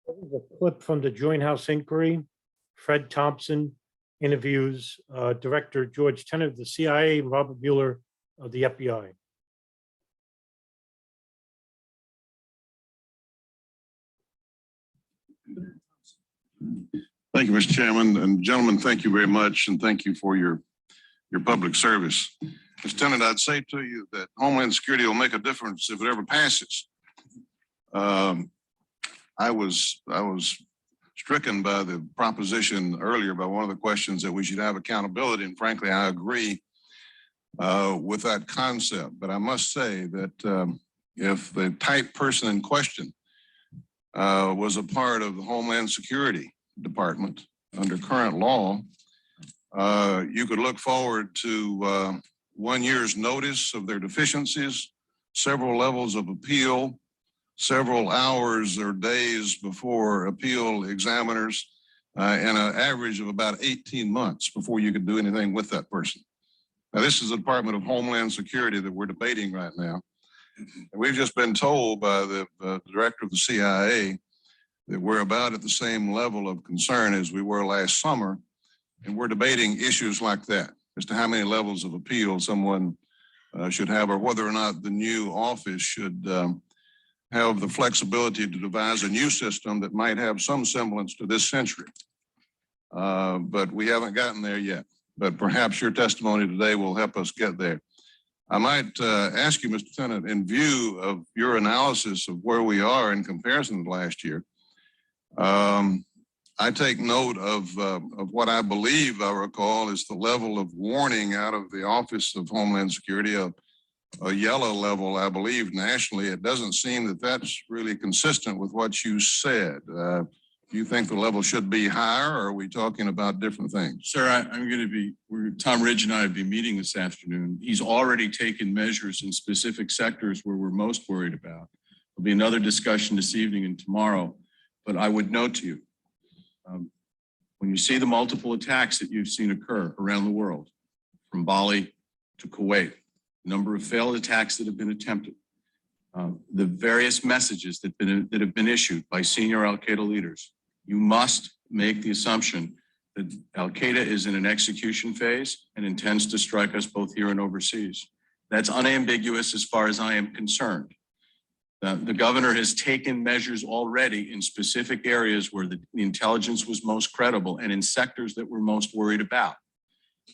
This is a clip from the Joint House inquiry. Fred Thompson interviews Director George Tenet of the CIA and Robert Mueller of the FBI. Thank you, Mr. Chairman, and gentlemen, thank you very much, and thank you for your public service. Mr. Tenet, I'd say to you that Homeland Security will make a difference if it ever passes. I was stricken by the proposition earlier by one of the questions that we should have accountability, and frankly, I agree with that concept. But I must say that if the type person in question was a part of the Homeland Security Department under current law, you could look forward to 1 year's notice of their deficiencies, several levels of appeal, several hours or days before appeal examiners, and an average of about 18 months before you could do anything with that person. Now, this is the Department of Homeland Security that we're debating right now. And we've just been told by the director of the CIA that we're about at the same level of concern as we were last summer. And we're debating issues like that as to how many levels of appeal someone should have, or whether or not the new office should have the flexibility to devise a new system that might have some semblance to this century. But we haven't gotten there yet. But perhaps your testimony today will help us get there. I might ask you, Mr. Tenet, in view of your analysis of where we are in comparison to last year, I take note of what I believe I recall is the level of warning out of the Office of Homeland Security, a yellow level, I believe, nationally. It doesn't seem that that's really consistent with what you said. Do you think the level should be higher, or are we talking about different things? Sir, I'm going to be, Tom Ridge and I will be meeting this afternoon. He's already taken measures in specific sectors where we're most worried about. There'll be another discussion this evening and tomorrow, but I would note to you, when you see the multiple attacks that you've seen occur around the world, from Bali to Kuwait, number of failed attacks that have been attempted, the various messages that have been issued by senior al-Qaeda leaders, you must make the assumption that al-Qaeda is in an execution phase and intends to strike us both here and overseas. That's unambiguous as far as I am concerned. The governor has taken measures already in specific areas where the intelligence was most credible and in sectors that we're most worried about.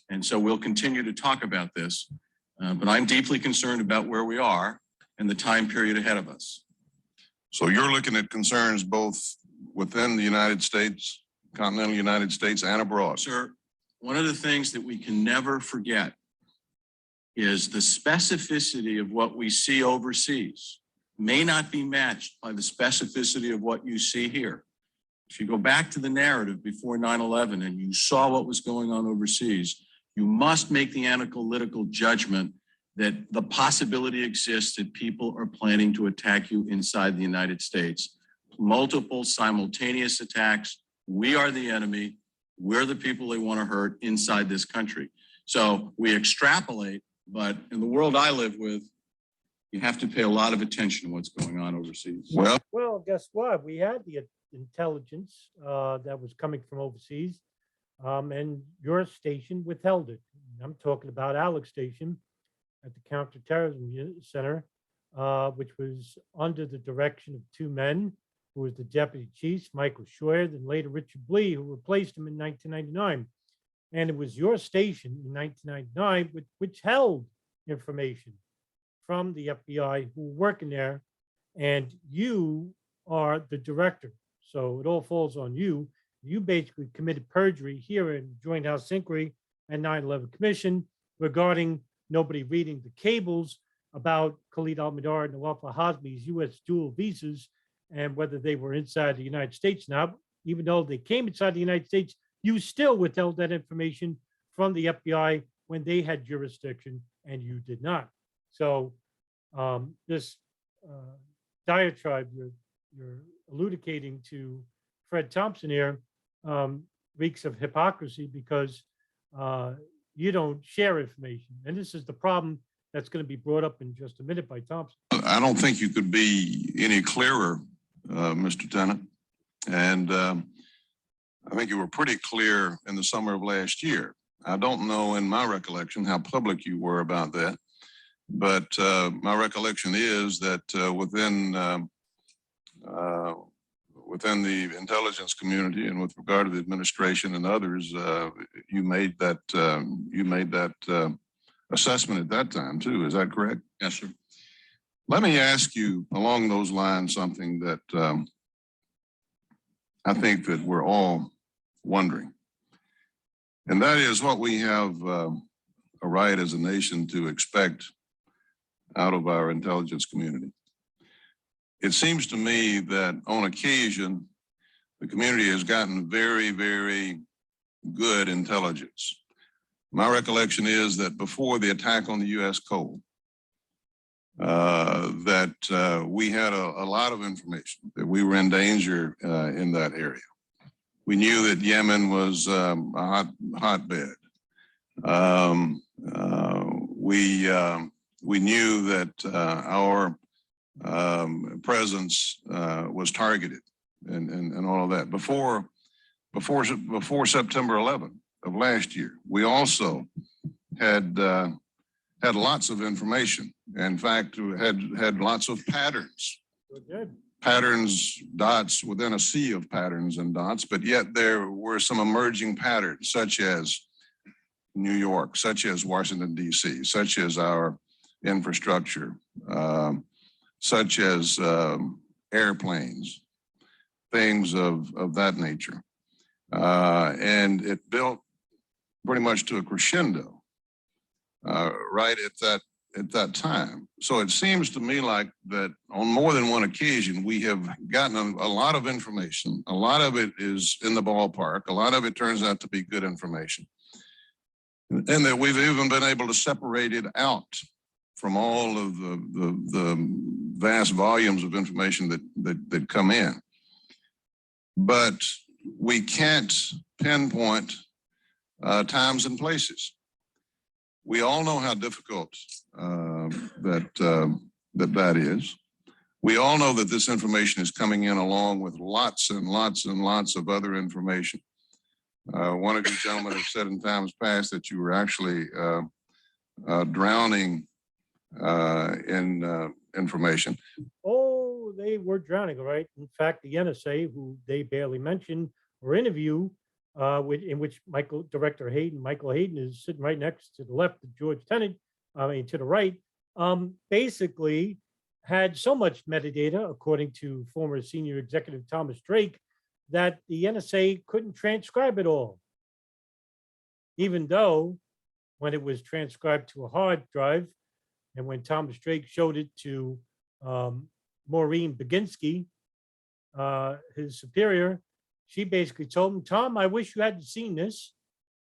And so we'll continue to talk about this, but I'm deeply concerned about where we are and the time period ahead of us. So you're looking at concerns both within the United States, continental United States, and abroad? Sir, one of the things that we can never forget is the specificity of what we see overseas may not be matched by the specificity of what you see here. If you go back to the narrative before 9/11 and you saw what was going on overseas, you must make the analytical judgment that the possibility exists that people are planning to attack you inside the United States. Multiple simultaneous attacks. We are the enemy. We're the people they want to hurt inside this country. So we extrapolate, but in the world I live with, you have to pay a lot of attention to what's going on overseas. Well, guess what? We had the intelligence that was coming from overseas, and your station withheld it. I'm talking about Alex Station at the Counterterrorism Center, which was under the direction of two men who was the deputy chiefs, Michael Scheuer, and later Richard Blee, who replaced him in 1999. And it was your station in 1999 which held information from the FBI who were working there, and you are the director. So it all falls on you. You basically committed perjury here in Joint House Inquiry and 9/11 Commission regarding nobody reading the cables about Khalid al-Mihdhar and Nawaf al-Hazmi's U.S. dual visas and whether they were inside the United States. Now, even though they came inside the United States, you still withheld that information from the FBI when they had jurisdiction and you did not. So this diatribe you're elucidating to Fred Thompson here reeks of hypocrisy because you don't share information. And this is the problem that's going to be brought up in just a minute by Thompson. I don't think you could be any clearer, Mr. Tenet. And I think you were pretty clear in the summer of last year. I don't know in my recollection how public you were about that, but my recollection is that within the intelligence community and with regard to the administration and others, you made that assessment at that time too. Is that correct? Yes, sir. Let me ask you along those lines something that I think that we're all wondering, and that is what we have a right as a nation to expect out of our intelligence community. It seems to me that on occasion, the community has gotten very, very good intelligence. My recollection is that before the attack on the US Cole, that we had a lot of information that we were in danger in that area. We knew that Yemen was a hotbed. We knew that our presence was targeted and all of that. Before September 11th of last year, we also had lots of information. In fact, we had lots of patterns. Patterns, dots within a sea of patterns and dots, but yet there were some emerging patterns, such as New York, such as Washington, D.C., such as our infrastructure, such as airplanes, things of that nature. And it built pretty much to a crescendo right at that time. So it seems to me like that on more than one occasion, we have gotten a lot of information. A lot of it is in the ballpark. A lot of it turns out to be good information. And that we've even been able to separate it out from all of the vast volumes of information that come in. But we can't pinpoint times and places. We all know how difficult that is. We all know that this information is coming in along with lots and lots and lots of other information. One of you gentlemen have said in times past that you were actually drowning in information. Oh, they were drowning, all right. In fact, the NSA, who they barely mentioned or interview, in which Director Michael Hayden is sitting right next to the left of George Tenet, to the right, basically had so much metadata, according to former senior executive Thomas Drake, that the NSA couldn't transcribe it all. Even though when it was transcribed to a hard drive, and when Thomas Drake showed it to Maureen Baginski, his superior, she basically told him, Tom, I wish you hadn't seen this.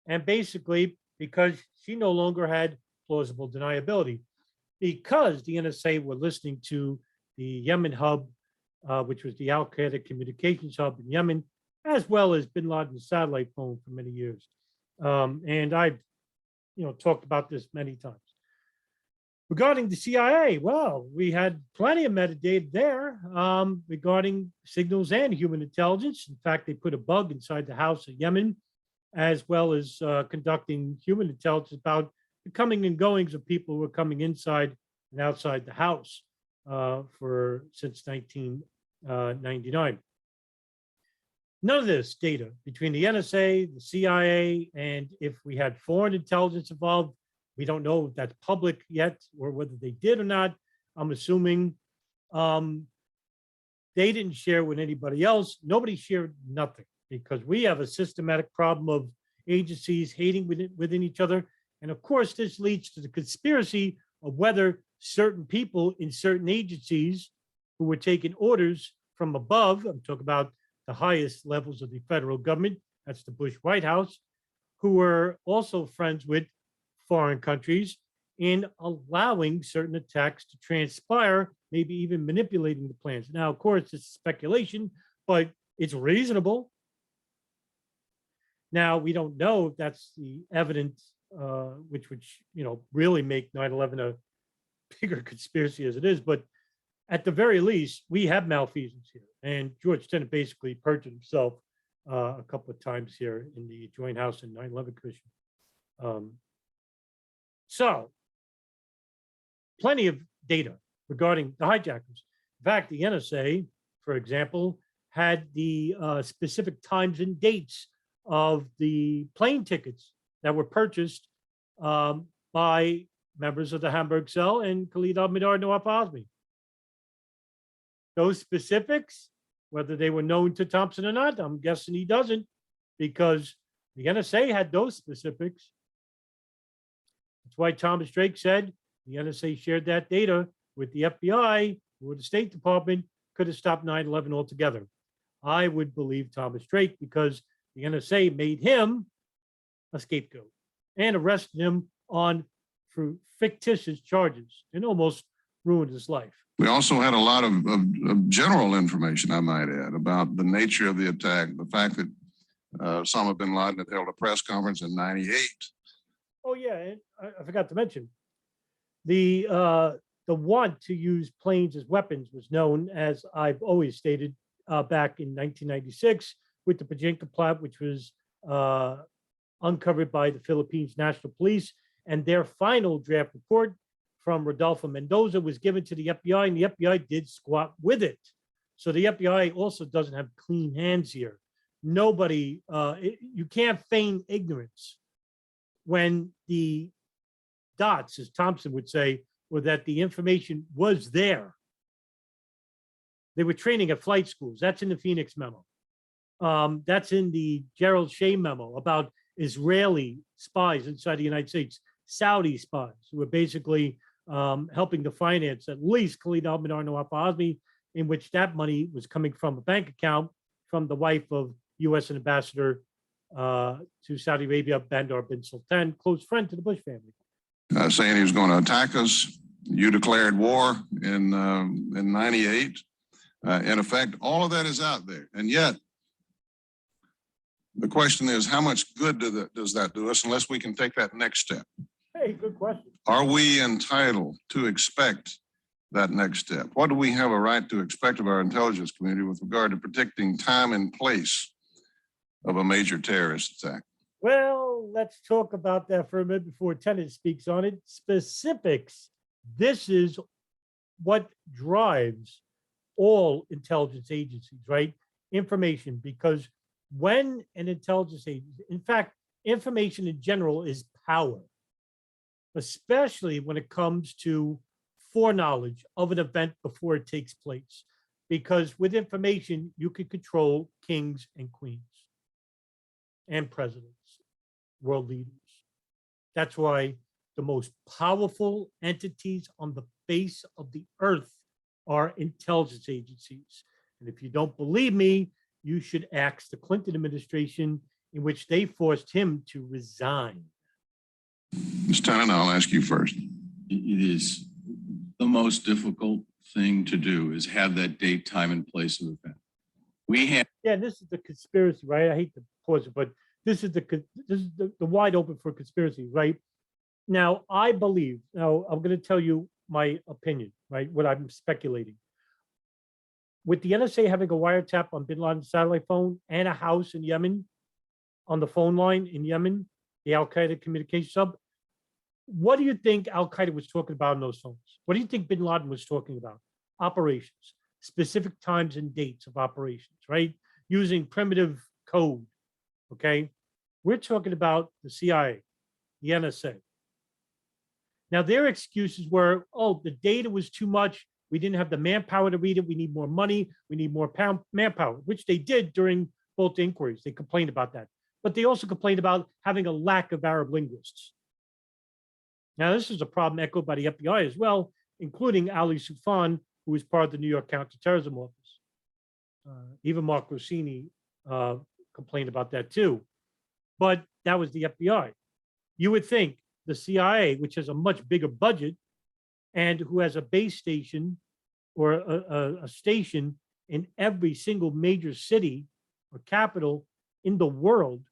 And basically, because she no longer had plausible deniability, because the NSA were listening to the Yemen hub, which was the Al-Qaeda communications hub in Yemen, as well as bin Laden's satellite phone for many years. And I've talked about this many times. Regarding the CIA, well, we had plenty of metadata there regarding signals and human intelligence. In fact, they put a bug inside the house of Yemen, as well as conducting human intelligence about the coming and goings of people who were coming inside and outside the house since 1999. None of this data between the NSA, the CIA, and if we had foreign intelligence involved, we don't know if that's public yet or whether they did or not. I'm assuming they didn't share with anybody else. Nobody shared nothing because we have a systematic problem of agencies hating within each other. And of course, this leads to the conspiracy of whether certain people in certain agencies who were taking orders from above, I'm talking about the highest levels of the federal government, that's the Bush White House, who were also friends with foreign countries in allowing certain attacks to transpire, maybe even manipulating the plans. Now, of course, it's speculation, but it's reasonable. Now, we don't know if that's the evidence, which would, really make 9/11 a bigger conspiracy as it is. But at the very least, we have malfeasance here. And George Tenet basically perjured himself a couple of times here in the Joint House and 9/11 Commission. So, plenty of data regarding the hijackers. In fact, the NSA, for example, had the specific times and dates of the plane tickets that were purchased by members of the Hamburg cell and Khalid al-Mihdhar Nawaf Azmi. Those specifics, whether they were known to Thompson or not, I'm guessing he doesn't, because the NSA had those specifics. That's why Thomas Drake said the NSA shared that data with the FBI or the State Department, could have stopped 9/11 altogether. I would believe Thomas Drake because the NSA made him a scapegoat and arrested him on for fictitious charges and almost ruined his life. We also had a lot of general information, I might add, about the nature of the attack, the fact that Osama bin Laden had held a press conference in '98. Oh yeah, and I forgot to mention the want to use planes as weapons was known, as I've always stated, back in 1996 with the Pajinka plot, which was uncovered by the Philippines National Police, and their final draft report from Rodolfo Mendoza was given to the FBI, and the FBI did squat with it. So the FBI also doesn't have clean hands here. Nobody, you can't feign ignorance when the dots, as Thompson would say, were that the information was there. They were training at flight schools. That's in the Phoenix memo. That's in the Gerald Shea memo about Israeli spies inside the United States, Saudi spies who were basically helping to finance at least Khalid al-Mihdhar Nawaf Azmi, in which that money was coming from a bank account from the wife of U.S. Ambassador to Saudi Arabia, Bandar bin Sultan, close friend to the Bush family. Saying he was going to attack us. You declared war in '98. In effect, all of that is out there. And yet, the question is, how much good does that do us unless we can take that next step? Hey, good question. Are we entitled to expect that next step? What do we have a right to expect of our intelligence community with regard to predicting time and place of a major terrorist attack? Well, let's talk about that for a minute before Tenet speaks on it. Specifics. This is what drives all intelligence agencies, right? Information, because when an intelligence agency, in fact, information in general is power, especially when it comes to foreknowledge of an event before it takes place. Because with information, you can control kings and queens and presidents, world leaders. That's why the most powerful entities on the face of the earth are intelligence agencies. And if you don't believe me, you should ask the Clinton administration, in which they forced him to resign. Mr. Tenet, I'll ask you first. It is the most difficult thing to do is have that date, time, and place of the event. We have. Yeah, this is the conspiracy, right? I hate to pause it, but this is the wide open for conspiracy, right? Now, I believe, now I'm going to tell you my opinion, right? What I'm speculating. With the NSA having a wiretap on bin Laden's satellite phone and a house in Yemen, on the phone line in Yemen, the Al-Qaeda communication hub, what do you think Al-Qaeda was talking about in those phones? What do you think bin Laden was talking about? Operations, specific times and dates of operations, right? Using primitive code, okay? We're talking about the CIA, the NSA. Now, their excuses were, oh, the data was too much. We didn't have the manpower to read it. We need more money. We need more manpower, which they did during both the inquiries. They complained about that. But they also complained about having a lack of Arab linguists. Now, this is a problem echoed by the FBI as well, including Ali Soufan, who was part of the New York Counterterrorism Office. Even Mark Rossini complained about that too. But that was the FBI. You would think the CIA, which has a much bigger budget and who has a base station or a station in every single major city or capital in the world,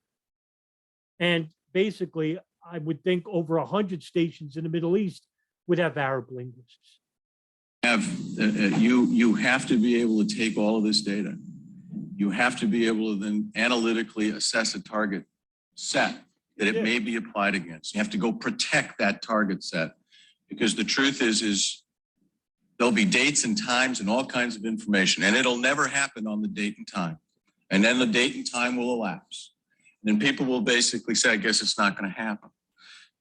and basically, I would think over 100 stations in the Middle East would have Arab linguists. You have to be able to take all of this data. You have to be able to then analytically assess a target set that it may be applied against. You have to go protect that target set, because the truth is there'll be dates and times and all kinds of information, and it'll never happen on the date and time. And then the date and time will elapse. And then people will basically say, I guess it's not going to happen.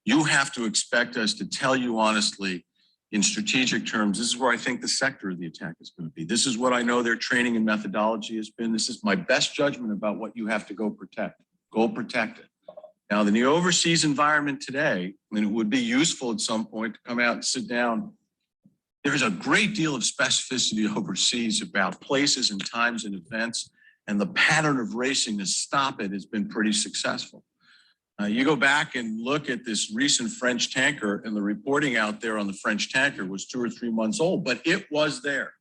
You have to expect us to tell you honestly, in strategic terms, this is where I think the sector of the attack is going to be. This is what I know their training and methodology has been. This is my best judgment about what you have to go protect. Go protect it. Now, in the overseas environment today, I mean, it would be useful at some point to come out and sit down. There's a great deal of specificity overseas about places and times and events, and the pattern of racing to stop it has been pretty successful. You go back and look at this recent French tanker, and the reporting out there on the French tanker was 2 or 3 months old, but it was there.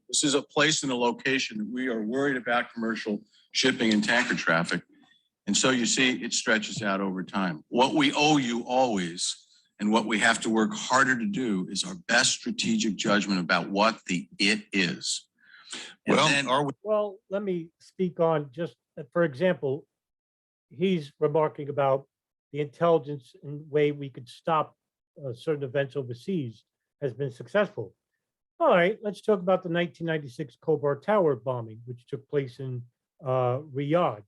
This is a place and a location that we are worried about commercial shipping and tanker traffic. And so you see, it stretches out over time. What we owe you always, and what we have to work harder to do, is our best strategic judgment about what the it is. And Well, then, Well, let me speak on just, for example, he's remarking about the intelligence and way we could stop certain events overseas has been successful. All right, let's talk about the 1996 Khobar Tower bombing, which took place in Riyadh,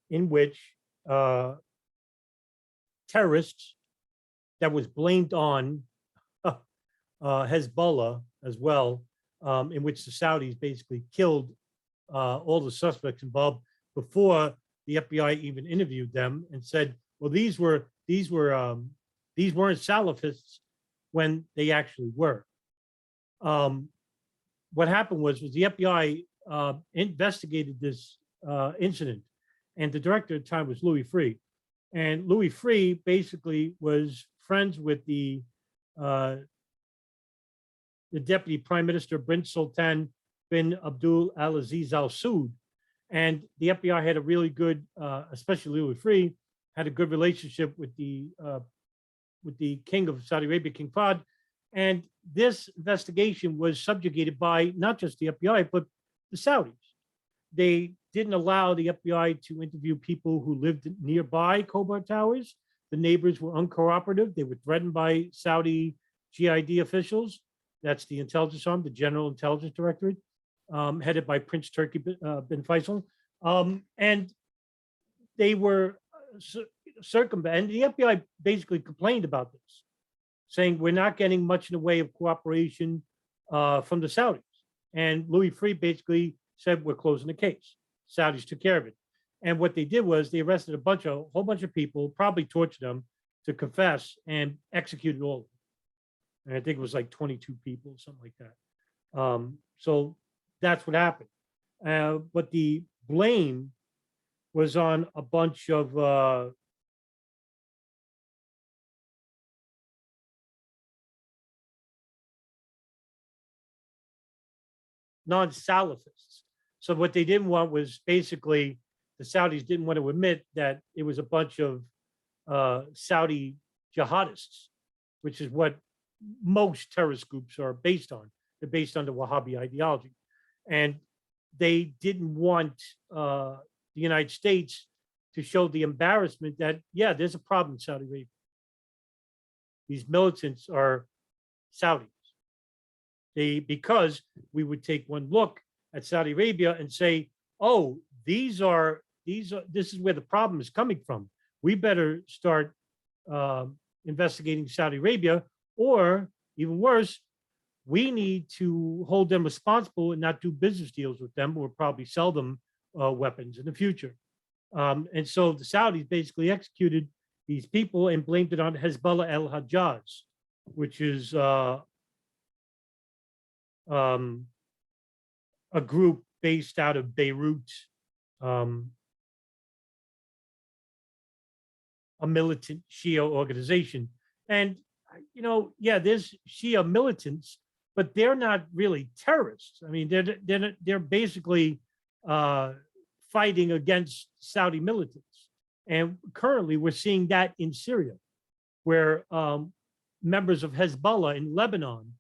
in which terrorists that was blamed on Hezbollah as well, in which the Saudis basically killed all the suspects involved before the FBI even interviewed them and said, well, these weren't Salafists when they actually were. What happened was the FBI investigated this incident, and the director at the time was Louis Freeh. And Louis Freeh basically was friends with the deputy prime minister, Bin Sultan bin Abdul Al-Aziz Al Saud. And the FBI had a really good, especially Louis Freeh, had a good relationship with the king of Saudi Arabia, King Fahd. And this investigation was subjugated by not just the FBI, but the Saudis. They didn't allow the FBI to interview people who lived nearby Khobar Towers. The neighbors were uncooperative. They were threatened by Saudi GID officials. That's the intelligence arm, the General Intelligence Directorate, headed by Prince Turki bin Faisal. And they were circumvented. And the FBI basically complained about this, saying we're not getting much in the way of cooperation from the Saudis. And Louis Freeh basically said, we're closing the case. Saudis took care of it. And what they did was they arrested a whole bunch of people, probably tortured them to confess, and executed all of them. And I think it was like 22 people, something like that. So that's what happened. But the blame was on a bunch of non-Salafists. So what they didn't want was basically the Saudis didn't want to admit that it was a bunch of Saudi jihadists, which is what most terrorist groups are based on. They're based on the Wahhabi ideology. And they didn't want the United States to show the embarrassment that, yeah, there's a problem in Saudi Arabia. These militants are Saudis. Because we would take one look at Saudi Arabia and say, oh, this is where the problem is coming from. We better start investigating Saudi Arabia, or even worse, we need to hold them responsible and not do business deals with them, or probably sell them weapons in the future. And so the Saudis basically executed these people and blamed it on Hezbollah al-Hajjaz, which is a group based out of Beirut, a militant Shia organization. And, you know, yeah, there's Shia militants, but they're not really terrorists. I mean, they're basically fighting against Saudi militants. And currently we're seeing that in Syria, where members of Hezbollah in Lebanon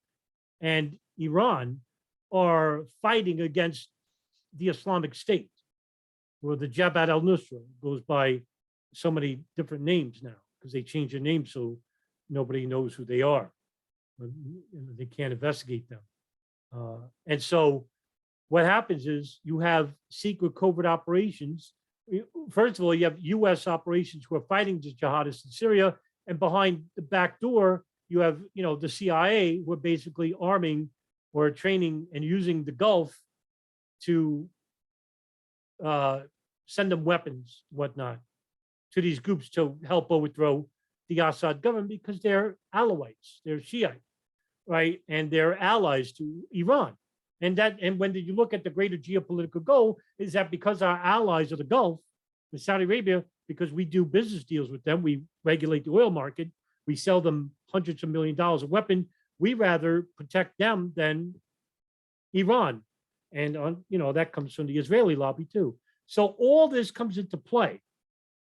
and Iran are fighting against the Islamic State, or the Jabhat al-Nusra, goes by so many different names now because they change their name so nobody knows who they are. They can't investigate them. And so what happens is you have secret covert operations. First of all, you have U.S. operations who are fighting the jihadists in Syria, and behind the back door, you have, the CIA who are basically arming or training and using the Gulf to send them weapons, whatnot, to these groups to help overthrow the Assad government because they're Alawites, they're Shiite, right? And they're allies to Iran. And when you look at the greater geopolitical goal, is that because our allies are the Gulf, the Saudi Arabia, because we do business deals with them, we regulate the oil market, we sell them hundreds of millions of dollars of weapon, we rather protect them than Iran. And that comes from the Israeli lobby too. So all this comes into play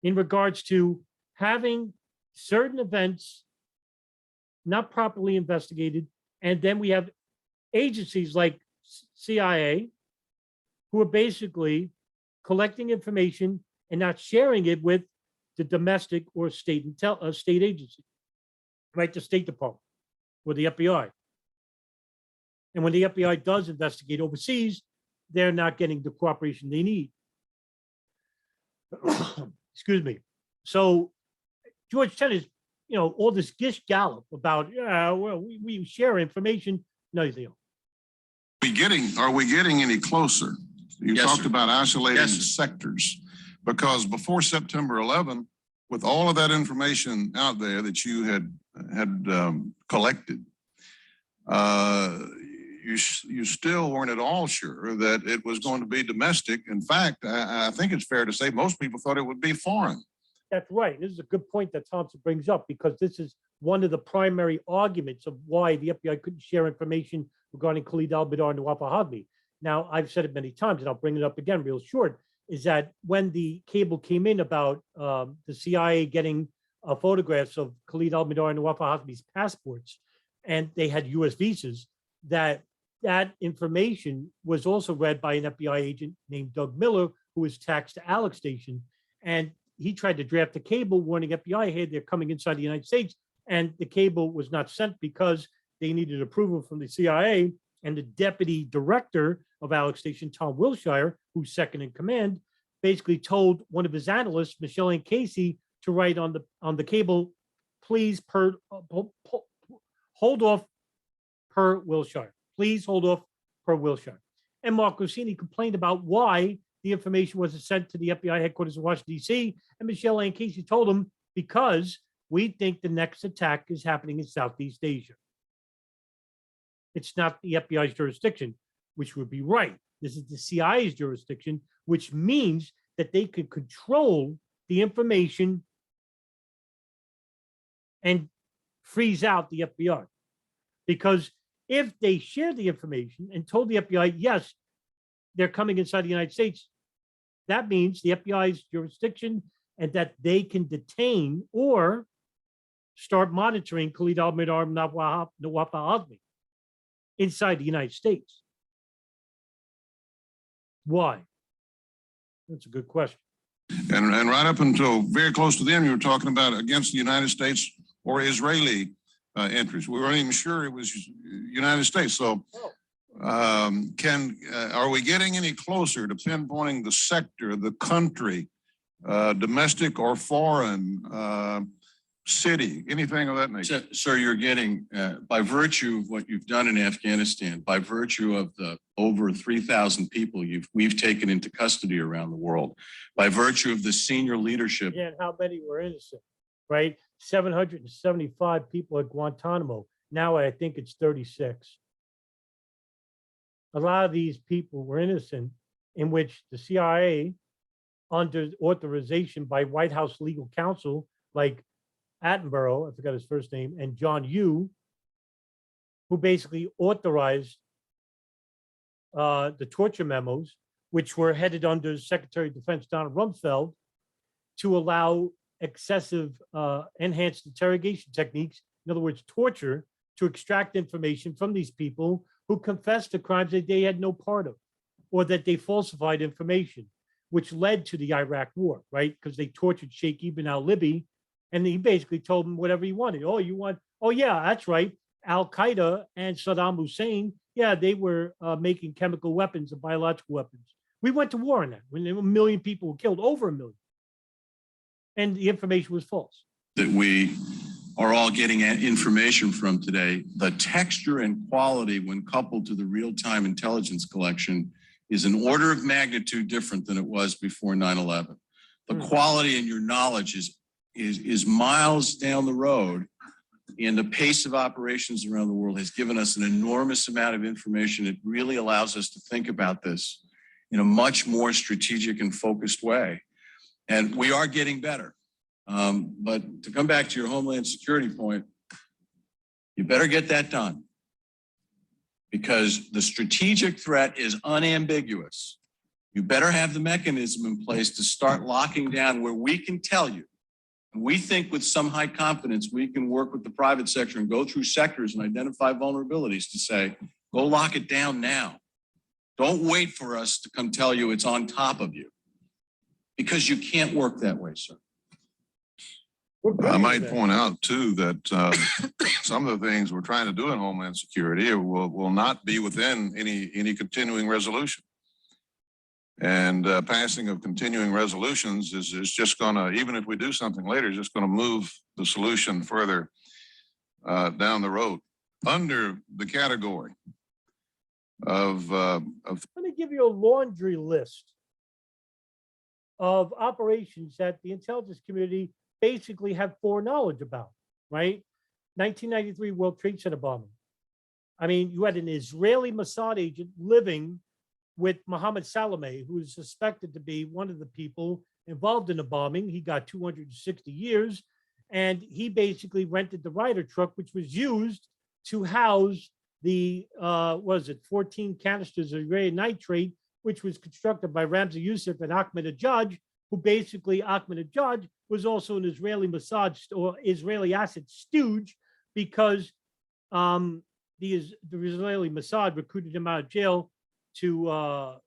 in regards to having certain events not properly investigated. And then we have agencies like CIA who are basically collecting information and not sharing it with the domestic or state agency, right? The State Department or the FBI. And when the FBI does investigate overseas, they're not getting the cooperation they need. Excuse me. So George Tenet is, all this gish gallop about, we share information. No, they don't. Are we getting any closer? You Yes, talked sir. about isolating Yes, sir. sectors, because before September 11, with all of that information out there that you had collected, you still weren't at all sure that it was going to be domestic. In fact, I think it's fair to say most people thought it would be foreign. That's right. This is a good point that Thompson brings up, because this is one of the primary arguments of why the FBI couldn't share information regarding Khalid al-Mihdhar and Nawaf al-Hazmi. Now, I've said it many times, and I'll bring it up again real short, is that when the cable came in about the CIA getting photographs of Khalid al-Mihdhar and Nawaf al-Hazmi's passports, and they had U.S. visas, that information was also read by an FBI agent named Doug Mueller, who was taxed to Alex Station. And he tried to draft a cable warning FBI, hey, they're coming inside the United States. And the cable was not sent because they needed approval from the CIA. And the deputy director of Alex Station, Tom Wilshire, who's second in command, basically told one of his analysts, Michelle Ann Casey, to write on the cable, please hold off per Wilshire. Please hold off per Wilshire. And Mark Rossini complained about why the information wasn't sent to the FBI headquarters in Washington, D.C. And Michelle Ann Casey told him, because we think the next attack is happening in Southeast Asia. It's not the FBI's jurisdiction, which would be right. This is the CIA's jurisdiction, which means that they could control the information and freeze out the FBI. Because if they shared the information and told the FBI, yes, they're coming inside the United States, that means the FBI's jurisdiction, and that they can detain or start monitoring Khalid al-Mihdhar and Nawaf al-Hazmi inside the United States. Why? That's a good question. And right up until very close to the end, you were talking about against the United States or Israeli interests. We weren't even sure it was United States. So are we getting any closer to pinpointing the sector, the country, domestic or foreign, city, anything of that nature? Sir, you're getting, by virtue of what you've done in Afghanistan, by virtue of the over 3,000 people we've taken into custody around the world, by virtue of the senior leadership. Yeah, and how many were innocent, right? 775 people at Guantanamo. Now I think it's 36. A lot of these people were innocent, in which the CIA, under authorization by White House legal counsel, like Attenborough, I forgot his first name, and John Yoo, who basically authorized the torture memos, which were headed under Secretary of Defense Donald Rumsfeld, to allow excessive enhanced interrogation techniques, in other words, torture, to extract information from these people who confessed to crimes that they had no part of, or that they falsified information, which led to the Iraq war, right? Because they tortured Sheikh Ibn al-Libi, and he basically told them whatever he wanted. Oh, you want, oh yeah, that's right. Al-Qaeda and Saddam Hussein, yeah, they were making chemical weapons and biological weapons. We went to war on that when 1 million people were killed, over 1 million. And the information was false. That we are all getting information from today, the texture and quality when coupled to the real-time intelligence collection is an order of magnitude different than it was before 9/11. The quality in your knowledge is miles down the road, and the pace of operations around the world has given us an enormous amount of information. It really allows us to think about this in a much more strategic and focused way. And we are getting better. But to come back to your Homeland Security point, you better get that done, because the strategic threat is unambiguous. You better have the mechanism in place to start locking down where we can tell you. And we think with some high confidence, we can work with the private sector and go through sectors and identify vulnerabilities to say, go lock it down now. Don't wait for us to come tell you it's on top of you, because you can't work that way, sir. I might point out too that some of the things we're trying to do in Homeland Security will not be within any continuing resolution. And passing of continuing resolutions is just going to, even if we do something later, just going to move the solution further down the road under the category of. Let me give you a laundry list of operations that the intelligence community basically have foreknowledge about, right? 1993 World Trade Center bombing. I mean, you had an Israeli Mossad agent living with Mohammed Salameh, who is suspected to be one of the people involved in the bombing. He got 260 years, and he basically rented the Ryder truck, which was used to house the, 14 canisters of uranium nitrate, which was constructed by Ramzi Youssef and Ahmed Ajaj, who basically, Ahmed Ajaj was also an Israeli Mossad or Israeli asset stooge, because the Israeli Mossad recruited him out of jail to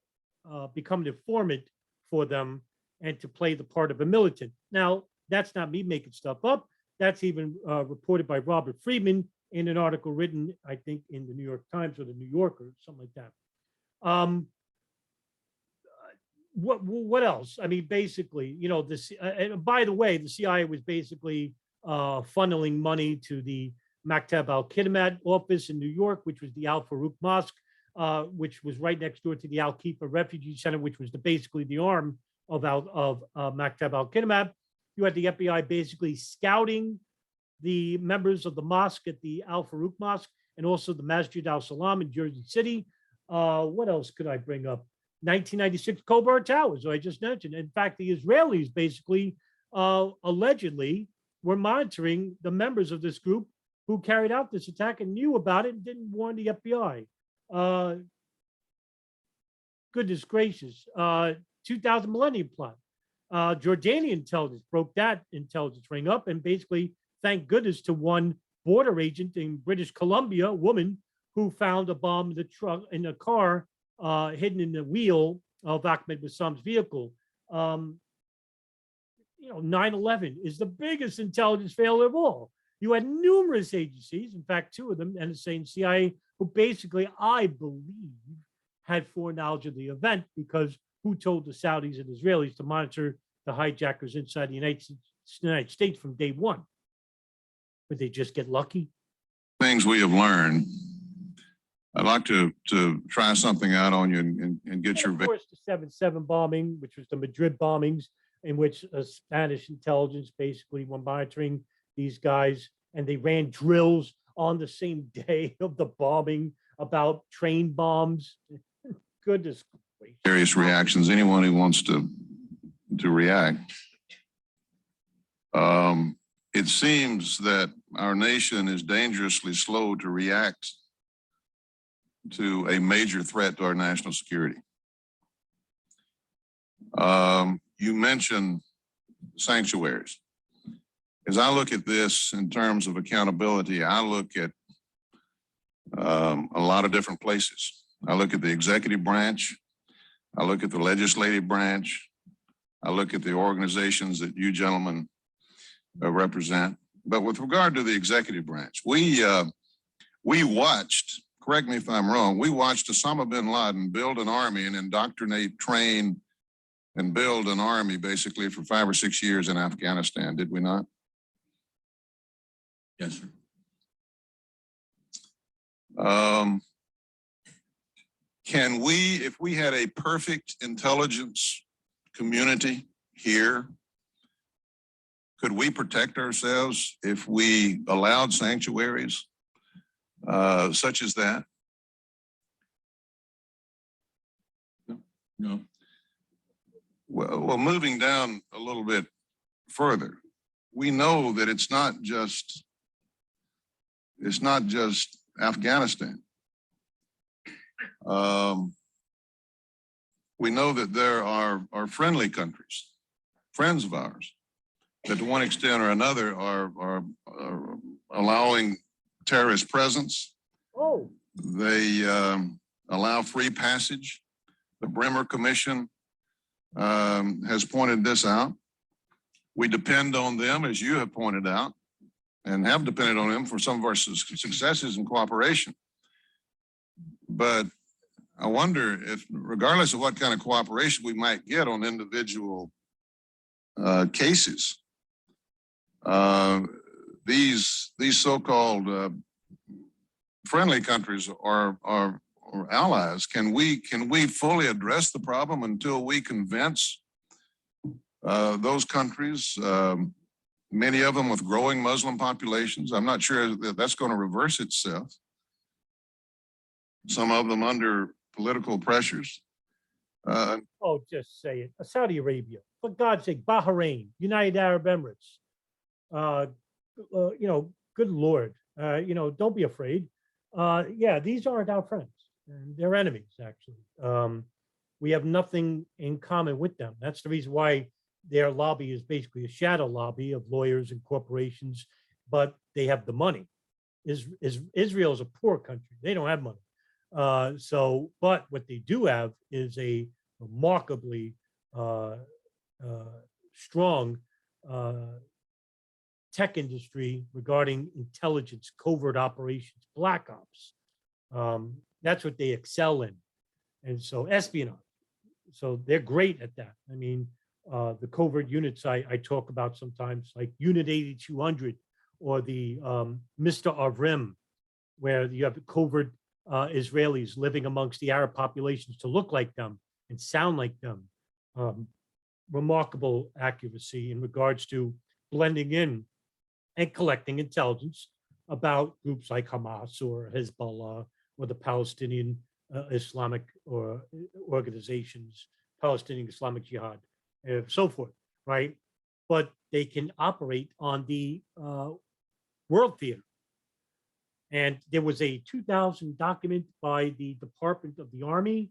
become an informant for them and to play the part of a militant. Now, that's not me making stuff up. That's even reported by Robert Friedman in an article written, I think, in the New York Times or the New Yorker, something like that. What else? I mean, basically, you know, this. And by the way, the CIA was basically funneling money to the Maktab al-Kidmat office in New York, which was the Al Farouk Mosque, which was right next door to the Al Kifa Refugee Center, which was basically the arm of Maktab al-Kidmat. You had the FBI basically scouting the members of the mosque at the Al Farouk Mosque and also the Masjid al-Salam in Jersey City. What else could I bring up? 1996 Khobar Towers, I just mentioned. In fact, the Israelis basically allegedly were monitoring the members of this group who carried out this attack and knew about it and didn't warn the FBI. Goodness gracious. 2000 Millennium Plot. Jordanian intelligence broke that intelligence ring up, and basically, thank goodness to one border agent in British Columbia, a woman who found a bomb in the truck, in a car, hidden in the wheel of Ahmed Bassam's vehicle. 9/11 is the biggest intelligence failure of all. You had numerous agencies, in fact, 2 of them, NSA and CIA, who basically, I believe, had foreknowledge of the event, because who told the Saudis and Israelis to monitor the hijackers inside the United States from day one? Would they just get lucky? Things we have learned. I'd like to try something out on you and get your. Of course, the 7/7 bombing, which was the Madrid bombings, in which Spanish intelligence basically were monitoring these guys, and they ran drills on the same day of the bombing about train bombs. Goodness gracious. Various reactions. Anyone who wants to react. It seems that our nation is dangerously slow to react to a major threat to our national security. You mentioned sanctuaries. As I look at this in terms of accountability, I look at a lot of different places. I look at the executive branch. I look at the legislative branch. I look at the organizations that you gentlemen represent. But with regard to the executive branch, we watched, correct me if I'm wrong, we watched Osama bin Laden build an army and indoctrinate, train, and build an army basically for 5 or 6 years in Afghanistan, did we not? Yes, sir. Can we, if we had a perfect intelligence community here, could we protect ourselves if we allowed sanctuaries such as that? No. Well, moving down a little bit further, we know that it's not just Afghanistan. We know that there are friendly countries, friends of ours, that to one extent or another are allowing terrorist presence. Oh, They allow free passage. The Bremer Commission has pointed this out. We depend on them, as you have pointed out, and have depended on them for some of our successes and cooperation. But I wonder if, regardless of what kind of cooperation we might get on individual cases, these so-called friendly countries are allies. Can we fully address the problem until we convince those countries, many of them with growing Muslim populations? I'm not sure that that's going to reverse itself. Some of them under political pressures. oh, just say it. Saudi Arabia, for God's sake, Bahrain, United Arab Emirates. Good Lord, don't be afraid. Yeah, these aren't our friends. And they're enemies, actually. We have nothing in common with them. That's the reason why their lobby is basically a shadow lobby of lawyers and corporations, but they have the money. Israel is a poor country. They don't have money. But what they do have is a remarkably strong tech industry regarding intelligence, covert operations, black ops. That's what they excel in. And so espionage. So they're great at that. I mean, the covert units I talk about sometimes, like Unit 8200 or the Mr. Avrim, where you have covert Israelis living amongst the Arab populations to look like them and sound like them. Remarkable accuracy in regards to blending in and collecting intelligence about groups like Hamas or Hezbollah or the Palestinian Islamic or organizations, Palestinian Islamic Jihad, and so forth, right? But they can operate on the world theater. And there was a 2000 document by the Department of the Army